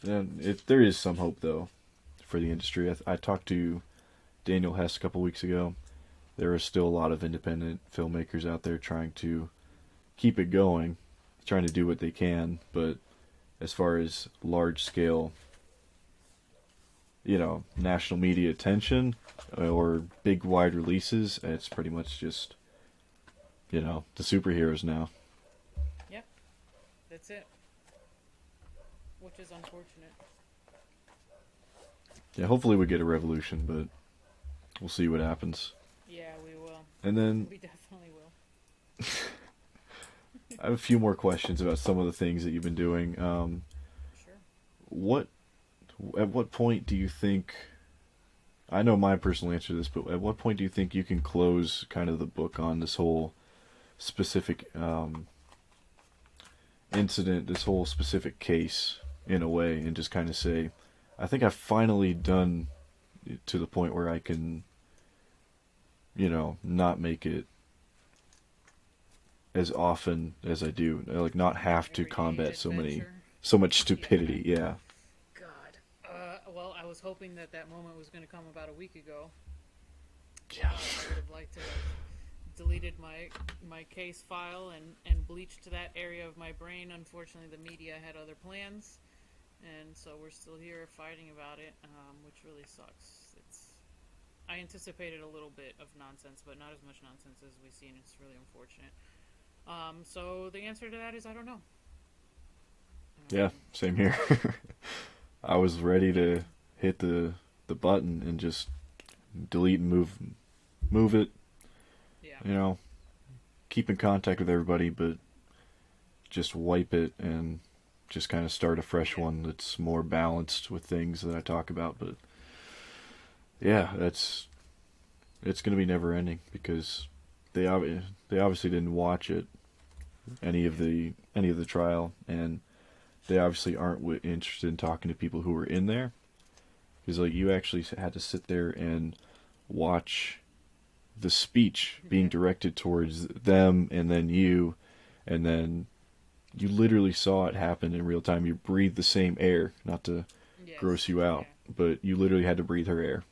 Probably. there is some hope though for the industry. I talked to Daniel Hess a couple weeks ago, there are still a lot of independent filmmakers out there trying to keep it going, trying to do what they can, but as far as large scale, national media attention or big wide releases, it's pretty much just, the superheroes now. Yep, that's it. Which is unfortunate. Yeah, hopefully we get a revolution, but we'll see what happens. Yeah, we will. And then We definitely will. I have a few more questions about some of the things that you've been doing. Sure. At what point do you think? I know my personal answer to this, but at what point do you think you can close kind of the book on this whole specific incident, this whole specific case, in a way, and just kind of say, I think I've finally done it to the point where I can, not make it as often as I do, like not have to Everyday combat adventure. so much stupidity. Yeah. God. Well, I was hoping that moment was going to come about a week ago. Yeah. I would have liked to have deleted my case file and bleached that area of my brain. Unfortunately, the media had other plans, and so we're still here fighting about it, which really sucks. I anticipated a little bit of nonsense, but not as much nonsense as we've seen. It's really unfortunate. So the answer to that is I don't know. Yeah, same here. I was ready to hit the button and just delete and move it. Yeah. Keep in contact with everybody, but just wipe it and just kind of start a fresh one that's more balanced with things that I talk about. But yeah, it's going to be never ending because they obviously didn't watch it, any of the trial, and they obviously aren't interested in talking to people who were in there, because like you actually had to sit there and watch the speech being directed towards them and then you, and then you literally saw it happen in real time. You breathed the same air, not to gross you out, but you literally had to breathe her air,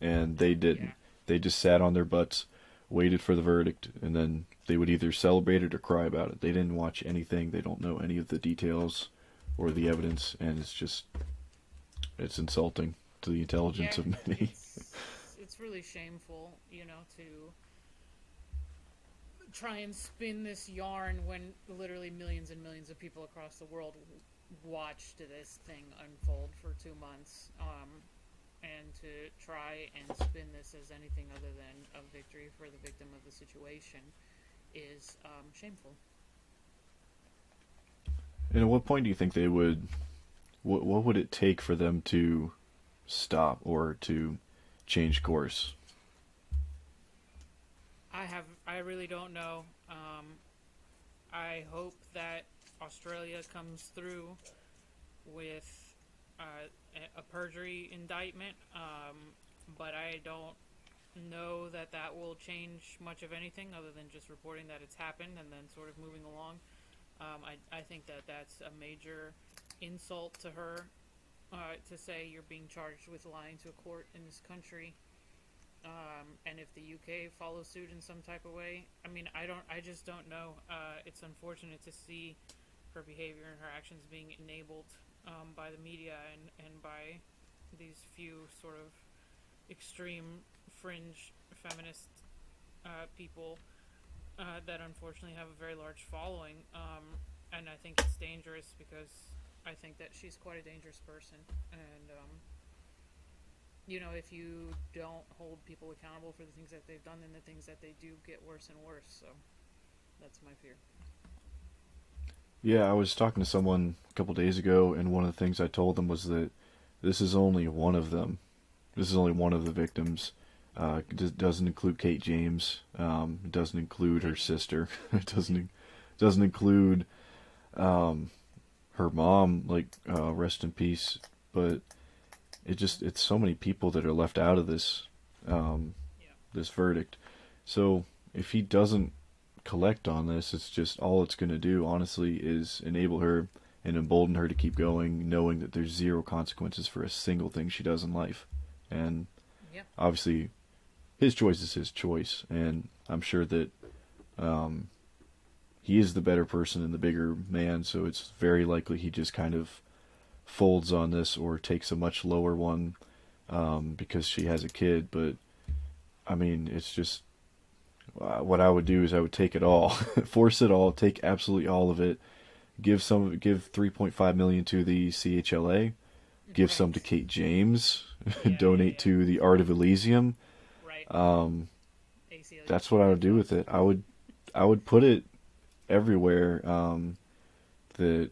and they didn't. Yeah. They just sat on their butts, waited for the verdict, and then they would either celebrate it or cry about it. They didn't watch anything. They don't know any of the details or the evidence, and it's insulting to the intelligence of many. It's really shameful, to try and spin this yarn when literally millions and millions of people across the world watched this thing unfold for 2 months, and to try and spin this as anything other than a victory for the victim of the situation is shameful. And at what point do you think they would? What would it take for them to stop or to change course? I really don't know. I hope that Australia comes through with a perjury indictment, but I don't know that will change much of anything other than just reporting that it's happened and then sort of moving along. I think that that's a major insult to her, to say you're being charged with lying to a court in this country. And if the UK follows suit in some type of way, I just don't know. It's unfortunate to see her behavior and her actions being enabled by the media and by these few sort of extreme fringe feminist people that unfortunately have a very large following. And I think it's dangerous because I think that she's quite a dangerous person. And if you don't hold people accountable for the things that they've done, then the things that they do get worse and worse. So that's my fear. Yeah, I was talking to someone a couple days ago, and one of the things I told them was that this is only one of them. This is only one of the victims. It doesn't include Kate James. It doesn't include her sister. It doesn't include her mom. Rest in peace. But it's so many people that are left out of this this verdict. So if he doesn't collect on this, it's just all it's going to do, honestly, is enable her and embolden her to keep going, knowing that there's zero consequences for a single thing she does in life. And obviously, his choice is his choice, and I'm sure that he is the better person and the bigger man, so it's very likely he just kind of folds on this or takes a much lower one because she has a kid. But I mean, it's just what I would do is I would take it all, force it all, take absolutely all of it, give 3.5 million to the CHLA, give some to Right. Kate James, Yeah, yeah, donate yeah. to the Art of Elysium. Right. Um, ACLU that's what I would do with it. I would put it everywhere that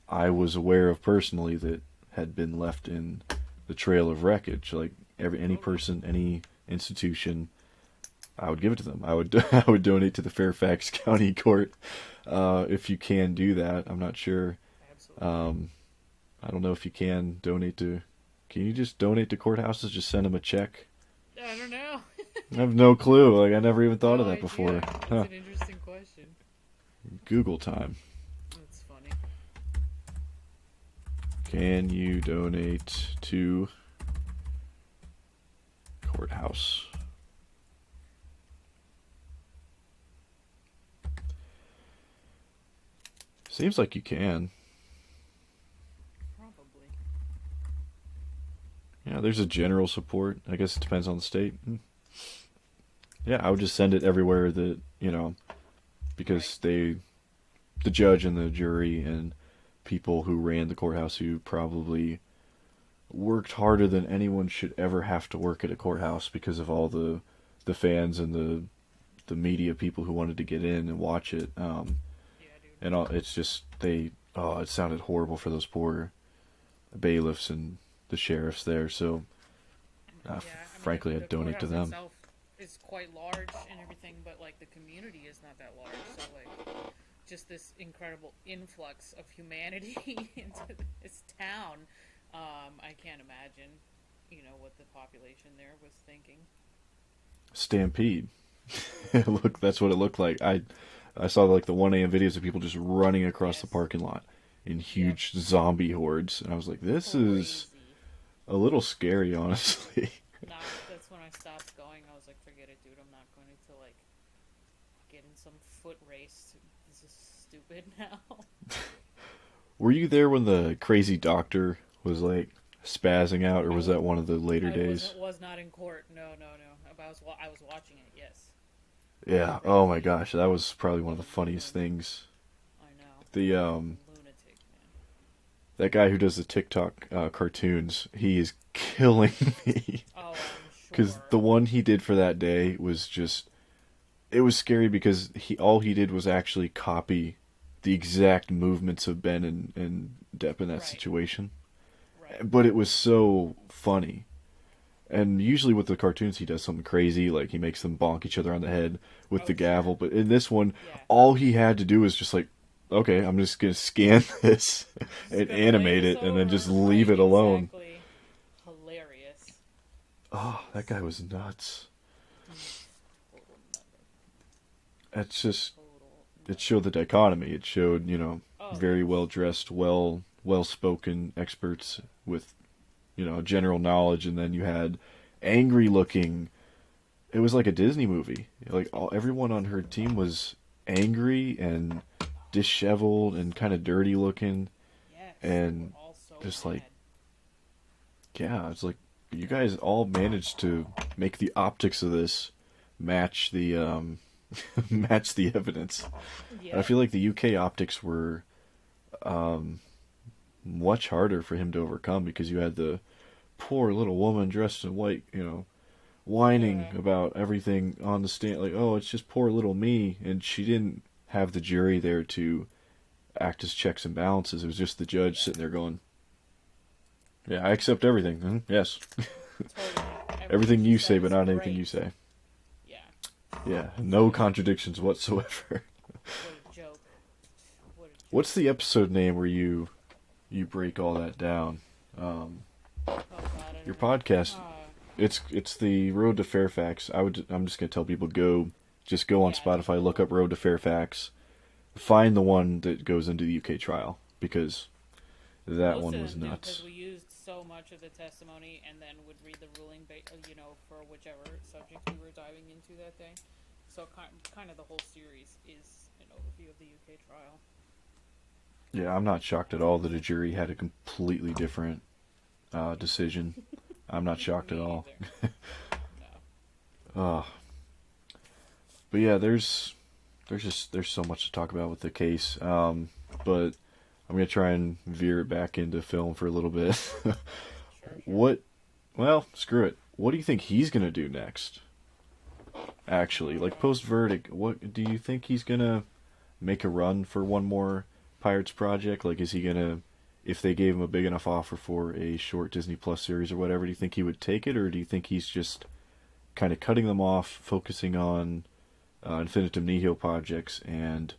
I was aware of personally that had been left in the trail of wreckage. Like any Totally. person, any institution, I would give it to them. I would I would donate to the Fairfax County Court if you can do that. I'm not sure. Absolutely. Um, I don't know if you can donate to. Can you just donate to courthouses? Just send them a check. I don't know. I have no clue. Like I never even thought No of that before. idea. That's Huh. an interesting question. Google time. That's funny. Can you donate to courthouse? Seems like you can. Probably. Yeah, there's a general support. I guess it depends on the state. Yeah, I would just send it everywhere that, Right. because the judge and the jury and people who ran the courthouse who probably worked harder than anyone should ever have to work at a courthouse because of all the fans and the media people who wanted to get in and watch it. Yeah, dude. And it's just it sounded horrible for those poor bailiffs and the sheriffs there. So Yeah, I mean, frankly, the I'd donate to courthouse them. itself is quite large and everything, but like the community is not that large. So like, just this incredible influx of humanity into this town. I can't imagine, what the population there was thinking. Stampede. Look, that's what it looked like. I saw like the 1 a.m. videos of people just running across the Yes. parking lot in Yep. huge zombie hordes, and I was like, this is Crazy. a little scary, honestly. Nah, that's when I stopped going. I was like, forget it, dude. I'm not going to like get in some foot race. This is stupid now. Were you there when the crazy doctor was like spazzing out, or I was was that one of the later I days? was not in court. No, no, no. I was watching it. Yes. Yeah. Oh my Crazy. gosh, that was probably one of the Holy funniest moly. things. I know. The Lunatic, man. that guy who does the TikTok cartoons, he is killing me. Oh, I'm Because sure. the one he did for that day was just, it was scary because all he did was actually copy the exact movements of Ben and Depp in that Right. situation. Right. But it was so funny. And usually with the cartoons, he does something crazy, like he makes them bonk each other on the head with the Oh, sure. gavel. But in this one, Yeah. all he had to do was just like, okay, I'm just gonna scan this Just and gonna lay animate this it, and then just over. leave Right. it alone. Exactly. Hilarious. Oh, that Jeez. guy was nuts. Total nugget. It's just, Total it nugget. showed the dichotomy. It showed, Oh, very yes. well dressed, well spoken experts with, general knowledge, and then you had angry looking. It was like a Disney movie. Like everyone on her team was angry and disheveled and kind of dirty looking, Yes, they were and all so just like, mad. yeah, it's like you guys all managed to make the optics of this match the match the evidence. And I Yep. feel like the UK optics were um, much harder for him to overcome because you had the poor little woman dressed in white, whining Uh, about everything on the stand, like, oh, it's just poor little me, and she didn't have the jury there to act as checks and balances. It was just the judge yeah. sitting there going, yeah, I accept everything. Yes, Totally. Everything everything she you say, said but is not anything you great. say. Yeah. Yeah, no Totally. contradictions whatsoever. What a joke. What a What's joke. the episode name where you break all that down? Um, Oh God, I your don't know. podcast. It's the Road to Fairfax. I'm just gonna tell people just go on Yeah, that's Spotify, the look up one. Road to Fairfax, find the one that goes into the UK trial because that Most one of was them do because nuts. we used so much of the testimony and then would read the ruling, for whichever subject we were diving into that day. So kind of the whole series is an overview of the UK trial. Yeah, I'm not shocked at all that a jury had a completely different decision. I'm not shocked at all. No. But yeah, there's so much to talk about with the case. But I'm gonna try and veer it back into film for a little bit. Sure. What? Well, screw it. What do you think he's gonna do next? Actually, like post verdict, what do you think he's gonna make a run for one more Pirates project? Like, is he gonna, if they gave him a big enough offer for a short Disney Plus series or whatever, do you think he would take it, or do you think he's just kind of cutting them off, focusing on infinitum nihil projects and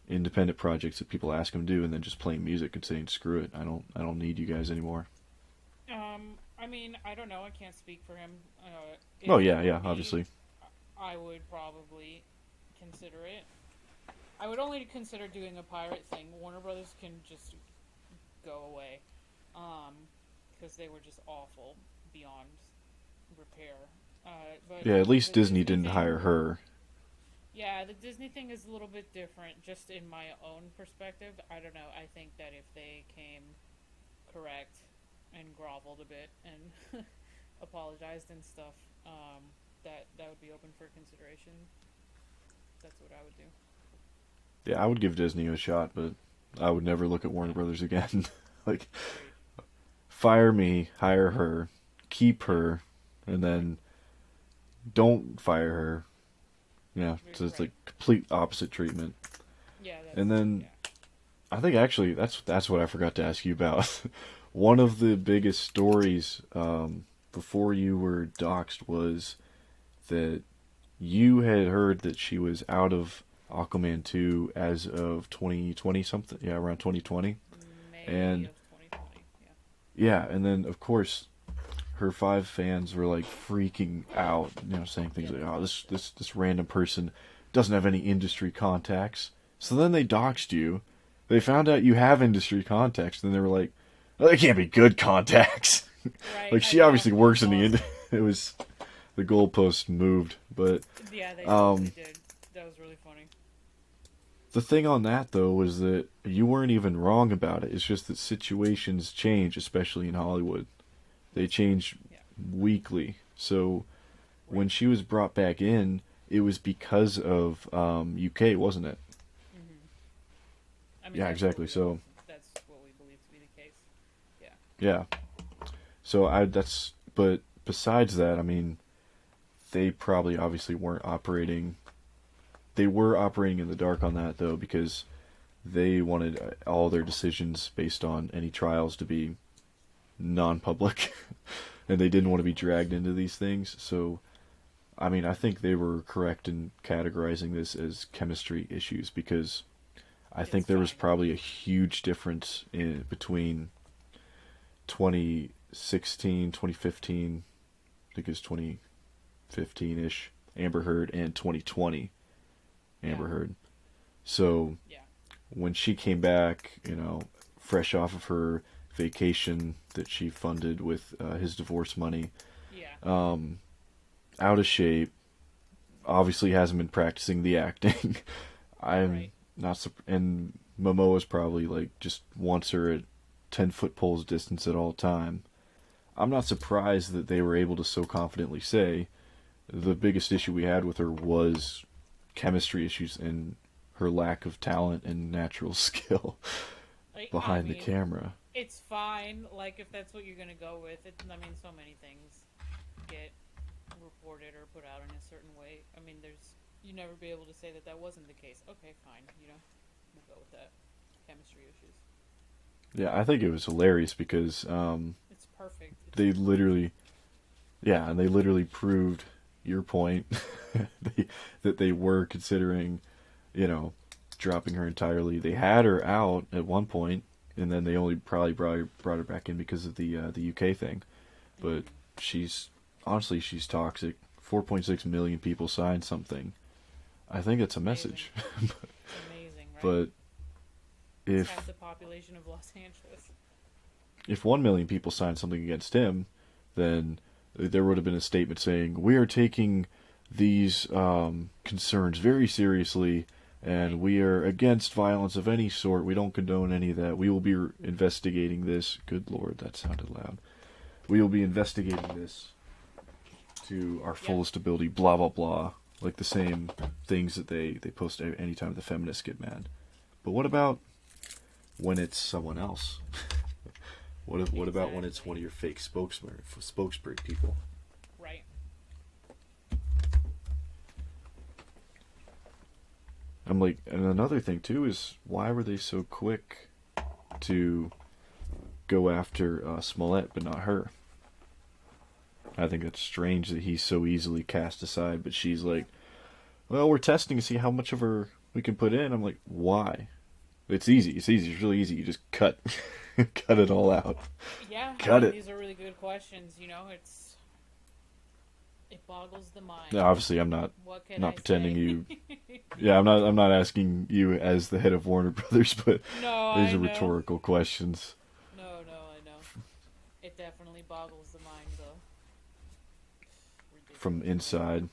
independent projects that people ask him to do, and then just playing music and saying screw it, I don't need you guys anymore? I mean, I don't know. I can't speak for him. Oh yeah, obviously. I would probably consider it. I would only consider doing a pirate thing. Warner Brothers can just go away, because they were just awful beyond repair. But Yeah, at least Disney Disney didn't hire her. Yeah, the Disney thing is a little bit different, just in my own perspective. I don't know. I think that if they came correct and groveled a bit and apologized and stuff, that would be open for consideration. That's what I would do. Yeah, I would give Disney a shot, but I would never look at Warner Brothers again. Like, fire me, hire her, keep her, and then don't fire her. Yeah, so it's like complete opposite treatment. Yeah. And then I think actually that's what I forgot to ask you about. One of the biggest stories before you were doxxed was that you had heard that she was out of Aquaman 2 as of 2020 something. Yeah, around 2020. May And of 2020. yeah, and then of course her 5 fans were like freaking out, saying things like, "Oh, this random person doesn't have any industry contacts." So then they doxed you. They found out you have industry contacts, and then they were like, "Oh, they can't be good contacts." Right. Like, she obviously works in the industry. It was the goalpost moved, but Yeah, they totally did. That was really funny. the thing on that though was that you weren't even wrong about it. It's just that situations change, especially in Hollywood. They change weekly. So when she was brought back in, it was because of UK, wasn't it? I mean, Yeah, exactly. So that's what we believe to be the case. yeah. So but besides that, I mean, they probably obviously weren't operating. They were operating in the dark on that though, because they wanted all their decisions based on any trials to be non-public. And they didn't want to be dragged into these things. So, I mean, I think they were correct in categorizing this as chemistry issues, because I think there was probably a huge difference between 2016, 2015, I think it was 2015-ish, Amber Heard, and 2020, Amber Heard. So, when she came back, fresh off of her vacation that she funded with his divorce money, out of shape, obviously hasn't been practicing the acting. I'm not and Momoa's probably like just wants her at 10-foot poles distance at all time. I'm not surprised that they were able to so confidently say the biggest issue we had with her was chemistry issues and her lack of talent and natural skill behind the camera. It's fine, like, if that's what you're going to go with. I mean, so many things get reported or put out in a certain way. I mean, you never be able to say that wasn't the case. Okay, fine, we'll go with that. Chemistry issues. Yeah, I think it was hilarious because it's perfect. They literally proved your point that they were considering, dropping her entirely. They had her out at one point, and then they only probably brought her back in because of the UK thing. But she's toxic. 4.6 million people signed something. I think it's a message. It's amazing, right? But it's half the population of Los Angeles. if 1 million people signed something against him, then there would have been a statement saying, we are taking these concerns very seriously, and we are against violence of any sort. We don't condone any of that. We will be investigating this. Good Lord, that sounded loud. We will be investigating this to our fullest ability, blah, blah, blah. Like the same things that they post anytime the feminists get mad. But what about when it's someone else? What about when it's one of your fake spokesperson people? Right. I'm like, and another thing too is, why were they so quick to go after Smollett but not her? I think it's strange that he's so easily cast aside, but she's like, well, we're testing to see how much of her we can put in. I'm like, why? It's easy. It's really easy. You just cut it all out. Yeah, cut it. These are really good questions. You know, it boggles the mind. Now, obviously, I'm not pretending say? you. Yeah, I'm not asking you as the head of Warner Brothers, but no, these are rhetorical questions. No, I know. It definitely boggles the mind, though. Ridiculous. From inside.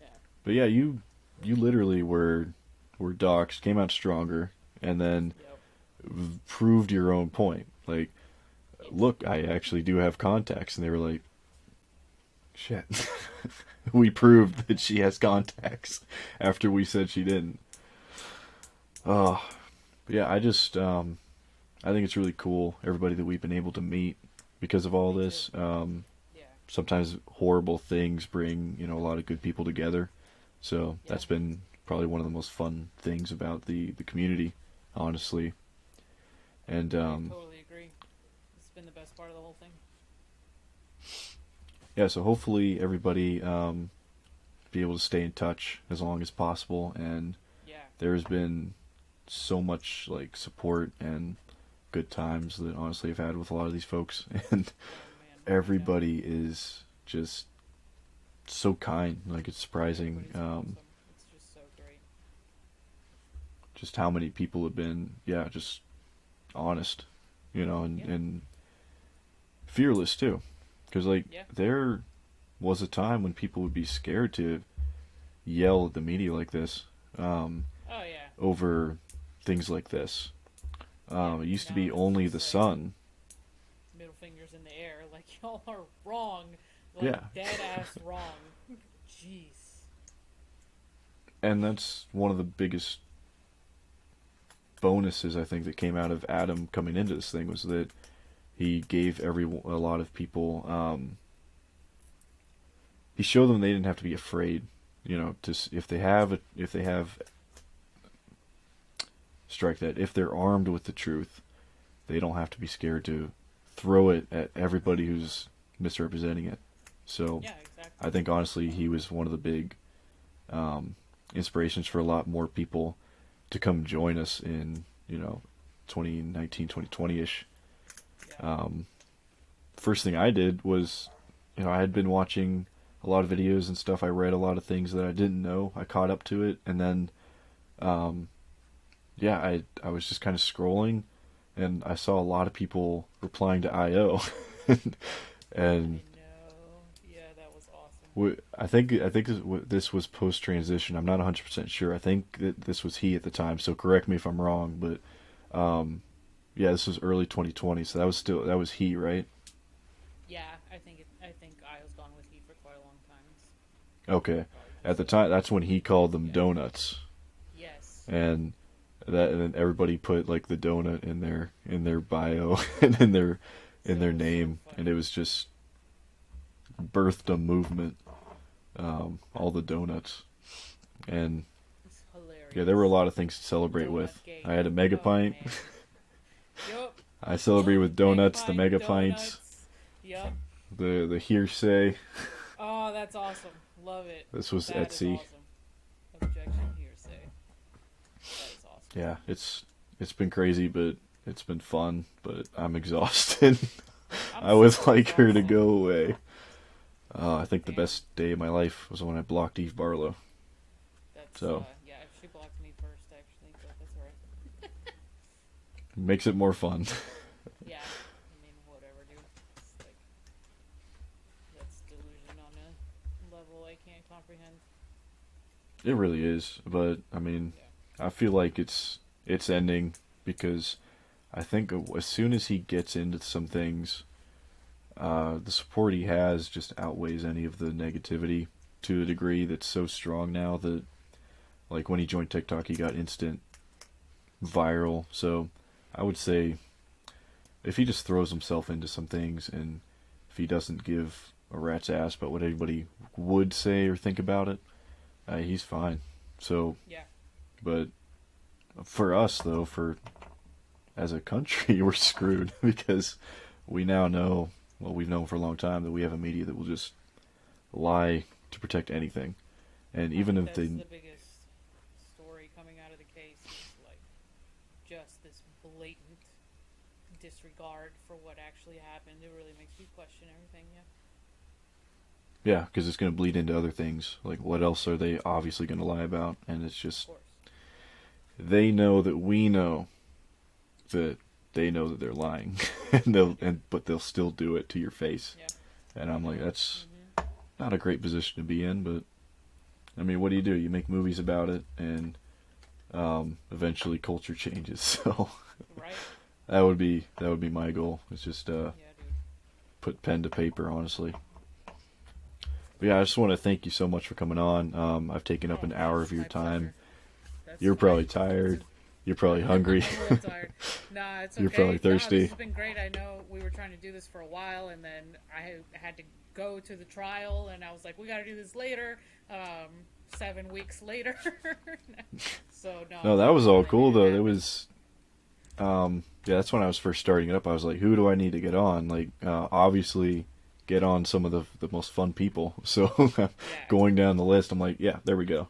Yeah. But yeah, you literally were doxxed, came out stronger, and then proved your own point. Like, look, I actually do have contacts, and they were like, shit. We proved that she has contacts after we said she didn't. But yeah, I just I think it's really cool, everybody that we've been able to meet because of all this. Sometimes horrible things bring, a lot of good people together. So that's been probably one of the most fun things about the community, honestly. And I totally agree. It's been the best part of the whole thing. Yeah, so hopefully everybody be able to stay in touch as long as possible. And there's been so much like support and good times that honestly I've had with a lot of these folks, and everybody is just so kind. Like, it's surprising. Awesome. It's just so great. Just how many people have been, just honest, and fearless too. Because, there was a time when people would be scared to yell at the media like this over things like this. It used to be only the Sun. Middle fingers in the air, like, y'all are wrong. Like, dead-ass wrong. Jeez. And that's one of the biggest bonuses, I think, that came out of Adam coming into this thing, was that he gave a lot of people, he showed them they didn't have to be afraid, if they have strike that, if they're armed with the truth, they don't have to be scared to throw it at everybody who's misrepresenting it. So I think honestly he was one of the big inspirations for a lot more people to come join us in 2019, 2020ish. First thing I did was, I had been watching a lot of videos and stuff. I read a lot of things that I didn't know. I caught up to it, and then I was just kind of scrolling, and I saw a lot of people replying to IO. And that was awesome. I think this was post transition. I'm not 100% sure. I think that this was he at the time, so correct me if I'm wrong. But this was early 2020, so that was he, right? Yeah, I think IO's gone with he for quite a long time. Okay, at the time, that's when he called them donuts. Yes. And then everybody put like the donut in their bio and in their name, and it was just birthed a movement. All the donuts, and there were a lot of things to celebrate with. I had a mega pint. Yep. I celebrated with donuts, the mega pints. Yep. The hearsay. Oh, that's awesome. Love it. This was that Etsy. Is awesome. Objection hearsay. That is awesome. Yeah, it's been crazy, but it's been fun. But I'm exhausted. I would like her to go away. I think the best day of my life was when I blocked Eve Barlow. That's, she blocked me first, actually, but that's alright. Makes it more fun. Yeah. comprehend. It really is, but I mean, Yeah. I feel like it's ending because I think as soon as he gets into some things, the support he has just outweighs any of the negativity to a degree that's so strong now that, like, when he joined TikTok, he got instant viral. So I would say if he just throws himself into some things and if he doesn't give a rat's ass about what anybody would say or think about it, he's fine. So, Yeah. but for us though, for as a country, we're screwed because we now know, well, we've known for a long time that we have a media that will just lie to protect anything. And I even think if that's they, the biggest story coming out of the case is like just this blatant disregard for what actually happened. It really makes you question everything. Yeah. yeah, because it's going to bleed into other things. Like, what else are they obviously going to lie about? And it's Of just, course. they know that we know that they know that they're lying, but they'll still do it to your face. Yeah. And I'm like, that's Mhm. not a great position to be in, but I mean, what do? You make movies about it, and eventually culture changes. So Right. that would be my goal. It's just Yeah, dude. put pen to paper, honestly. But yeah, I just want to thank you so much for coming on. I've taken up Oh, an hour that's of your my time. pleasure. That's You're probably fine. tired. You're probably hungry. I'm a little tired. Nah, it's You're probably okay. Nah, this thirsty. has been great. I know we were trying to do this for a while, and then I had to go to the trial, and I was like, we got to do this later. 7 weeks later. So no, No, that thank was you for all making cool it though. It happen. was yeah, that's when I was first starting it up. I was like, who do I need to get on? Like, obviously, get on some of the most fun people. So Yeah, going down the list, I'm like, yeah, there we go.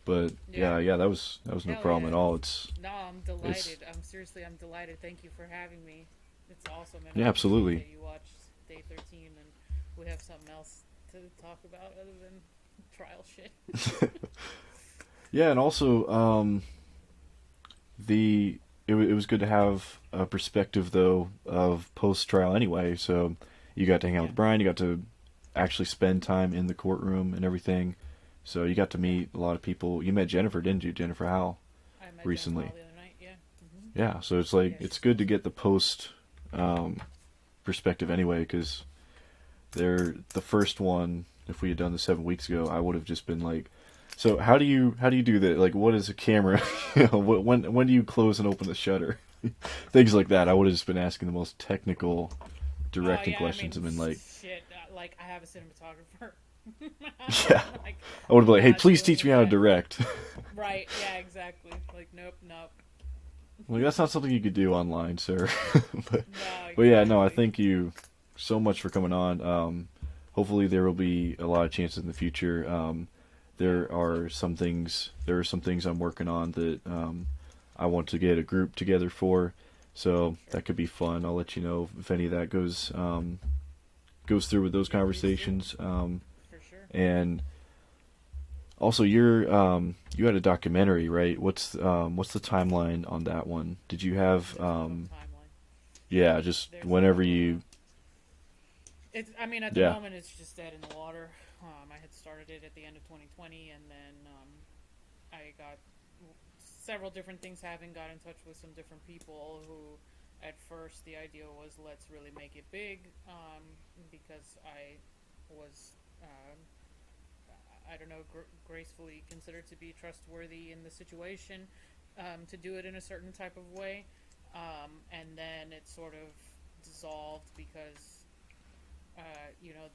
But yeah. yeah, that was no Hell problem yeah. at all. It's No, I'm it's delighted. I'm delighted. Thank you for having me. It's awesome, and yeah, I appreciate absolutely. that you watched Day 13, and we have something else to talk about other than trial shit. Yeah, and also the it was good to have a perspective though of post trial anyway. So you got to hang out Yeah, with Brian. You got to actually spend time in the courtroom and everything. So you got to yeah. meet a lot of people. You met Jennifer, didn't you? Jennifer Howell I met Jennifer recently. Hall the other night. Yeah. Yeah, so it's like Yeah, it's she's good to awesome. get the post um, perspective anyway, because they're the first one. If we had done this 7 weeks ago, I would have just been like, "So how do you do that? Like, what is a camera? When do you close and open the shutter? Things like that." I would have just been asking the most technical, Oh directing yeah, I questions mean, and been like, shit. Like I have a cinematographer. "Yeah." Like I would have been like, I'm "Hey, not please doing teach me how to that. direct." Right? Yeah, exactly. Like nope, nope. Like, that's not something you could do online, sir. but No, but yeah, no, I exactly. thank you so much for coming on. Hopefully there will be a lot of chances in the future. Yeah, There so are some things I'm working on that I want to get a group together for. So sure. that could be fun. I'll let you know if any of that goes through with those Yeah, please do conversations. for sure. And also, you had a documentary, right? What's the timeline on that one? Did you have There's no timeline. yeah, just There's whenever no. you It's. I mean, at the yeah. moment, it's just dead in the water. I had started it at the end of 2020, and then I got several different things happened. Got in touch with some different people who, at first, the idea was let's really make it big, because I was. I don't know, gracefully considered to be trustworthy in the situation, to do it in a certain type of way. And then it sort of dissolved because, you know,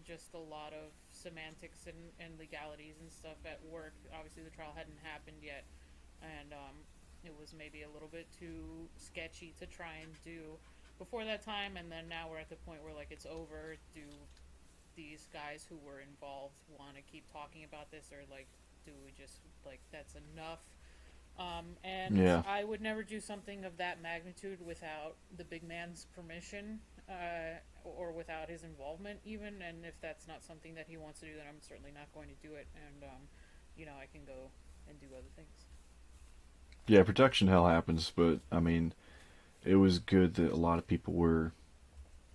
just a lot of semantics and legalities and stuff at work. Obviously, the trial hadn't happened yet, and it was maybe a little bit too sketchy to try and do before that time. And then now we're at the point where like it's over. Do these guys who were involved want to keep talking about this, or like do we just like that's enough? And Yeah. I would never do something of that magnitude without the big man's permission, or without his involvement, even. And if that's not something that he wants to do, then I'm certainly not going to do it. And, I can go and do other things. Yeah, production hell happens, but I mean, it was good that a lot of people were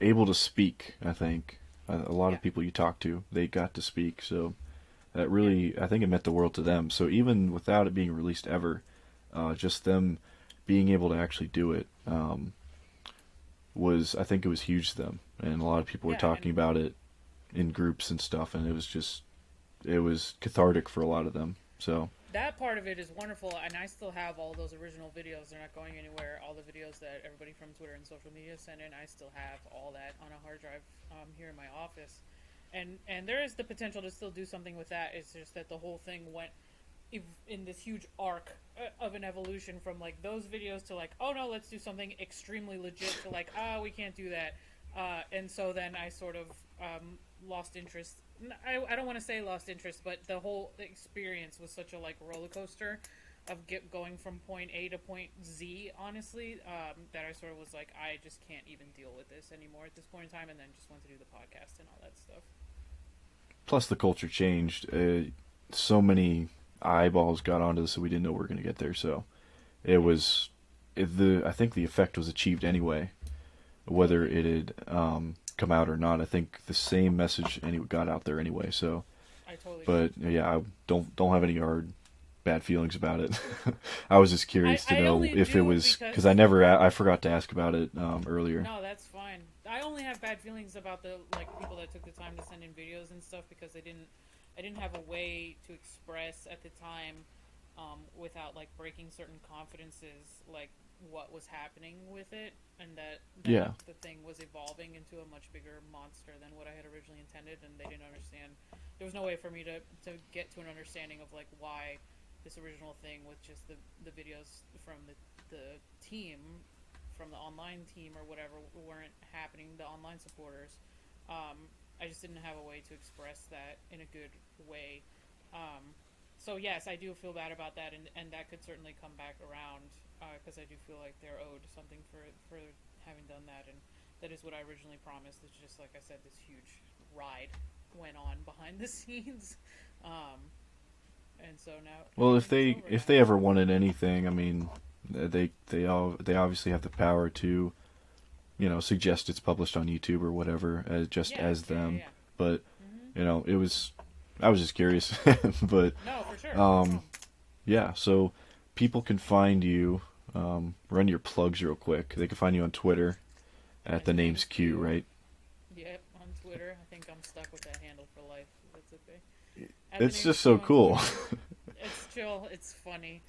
able to speak, I think. A lot Yeah, of people you talk to, they got to speak, so that really, I think it meant the world to them. So even without it being released ever, just them being able to actually do it I think it was huge to them. And a lot of people were Yeah, talking and about it in groups and stuff, and it was cathartic for a lot of them. So, that part of it is wonderful, and I still have all those original videos. They're not going anywhere. All the videos that everybody from Twitter and social media sent in, I still have all that on a hard drive here in my office. And there is the potential to still do something with that. It's just that the whole thing went in this huge arc of an evolution from like those videos to like, oh no, let's do something extremely legit, to like, we can't do that. And so then I sort of lost interest. I don't want to say lost interest, but the whole experience was such a like roller coaster of going from point A to point Z, honestly, that I sort of was like, I just can't even deal with this anymore at this point in time, and then just went to do the podcast and all that stuff. plus the culture changed. So many eyeballs got onto this that we didn't know we were going to get there. So it was I think the effect was achieved anyway, whether it had come out or not. I think the same message got out there anyway. So, I totally. but yeah, I don't have any bad feelings about it. I was just curious to know if it was because I forgot to ask about it earlier. No, that's fine. I only have bad feelings about the like people that took the time to send in videos and stuff because I didn't have a way to express at the time without like breaking certain confidences, like what was happening with it, and that the thing was evolving into a much bigger monster than what I had originally intended, and they didn't understand. There was no way for me to get to an understanding of like why this original thing with just the videos from the team, from the online team or whatever, weren't happening, the online supporters. I just didn't have a way to express that in a good way. So yes, I do feel bad about that, and that could certainly come back around because I do feel like they're owed something for having done that, and that is what I originally promised. It's just like I said, this huge ride went on behind the scenes, and so now. Well, if they ever wanted anything, I mean, they obviously have the power to, suggest it's published on YouTube or whatever, as them. Yeah. But I was just curious, but no, for sure. yeah. So people can find you. Run your plugs real quick. They can find you on Twitter at the name's Q, right? Yep, on Twitter. I think I'm stuck with that handle for life. That's okay. It's just so cool. It's chill. It's funny.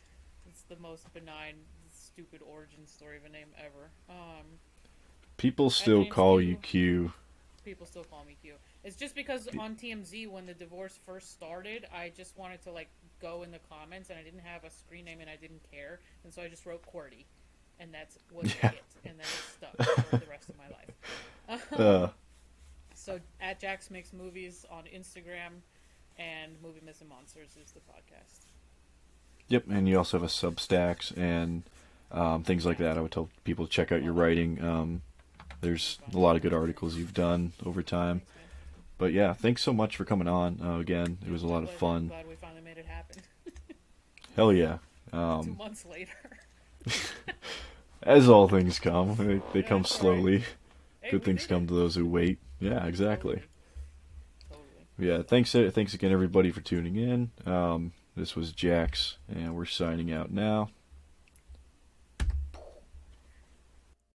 It's the most benign, stupid origin story of a name ever. People still call you Q. People still call me Q. It's just because on TMZ, when the divorce first started, I just wanted to like go in the comments, and I didn't have a screen name, and I didn't care, and so I just wrote Cordy, and that's what it, and then it stuck for the rest of my life. So at Jax Makes Movies on Instagram, and Movie Myths and Monsters is the podcast. Yep, and you also have a Substacks and things like that. I would tell people to check out your writing. There's a lot of good articles you've done over time. But yeah, thanks so much for coming on. Again, it was a lot of fun. I'm glad we finally made it happen. Hell yeah. 2 months later. As all things come, they come slowly. Right. Hey, good things come to those who wait. Yeah, exactly. Totally. Yeah, thanks again everybody for tuning in. This was Jax, and we're signing out now.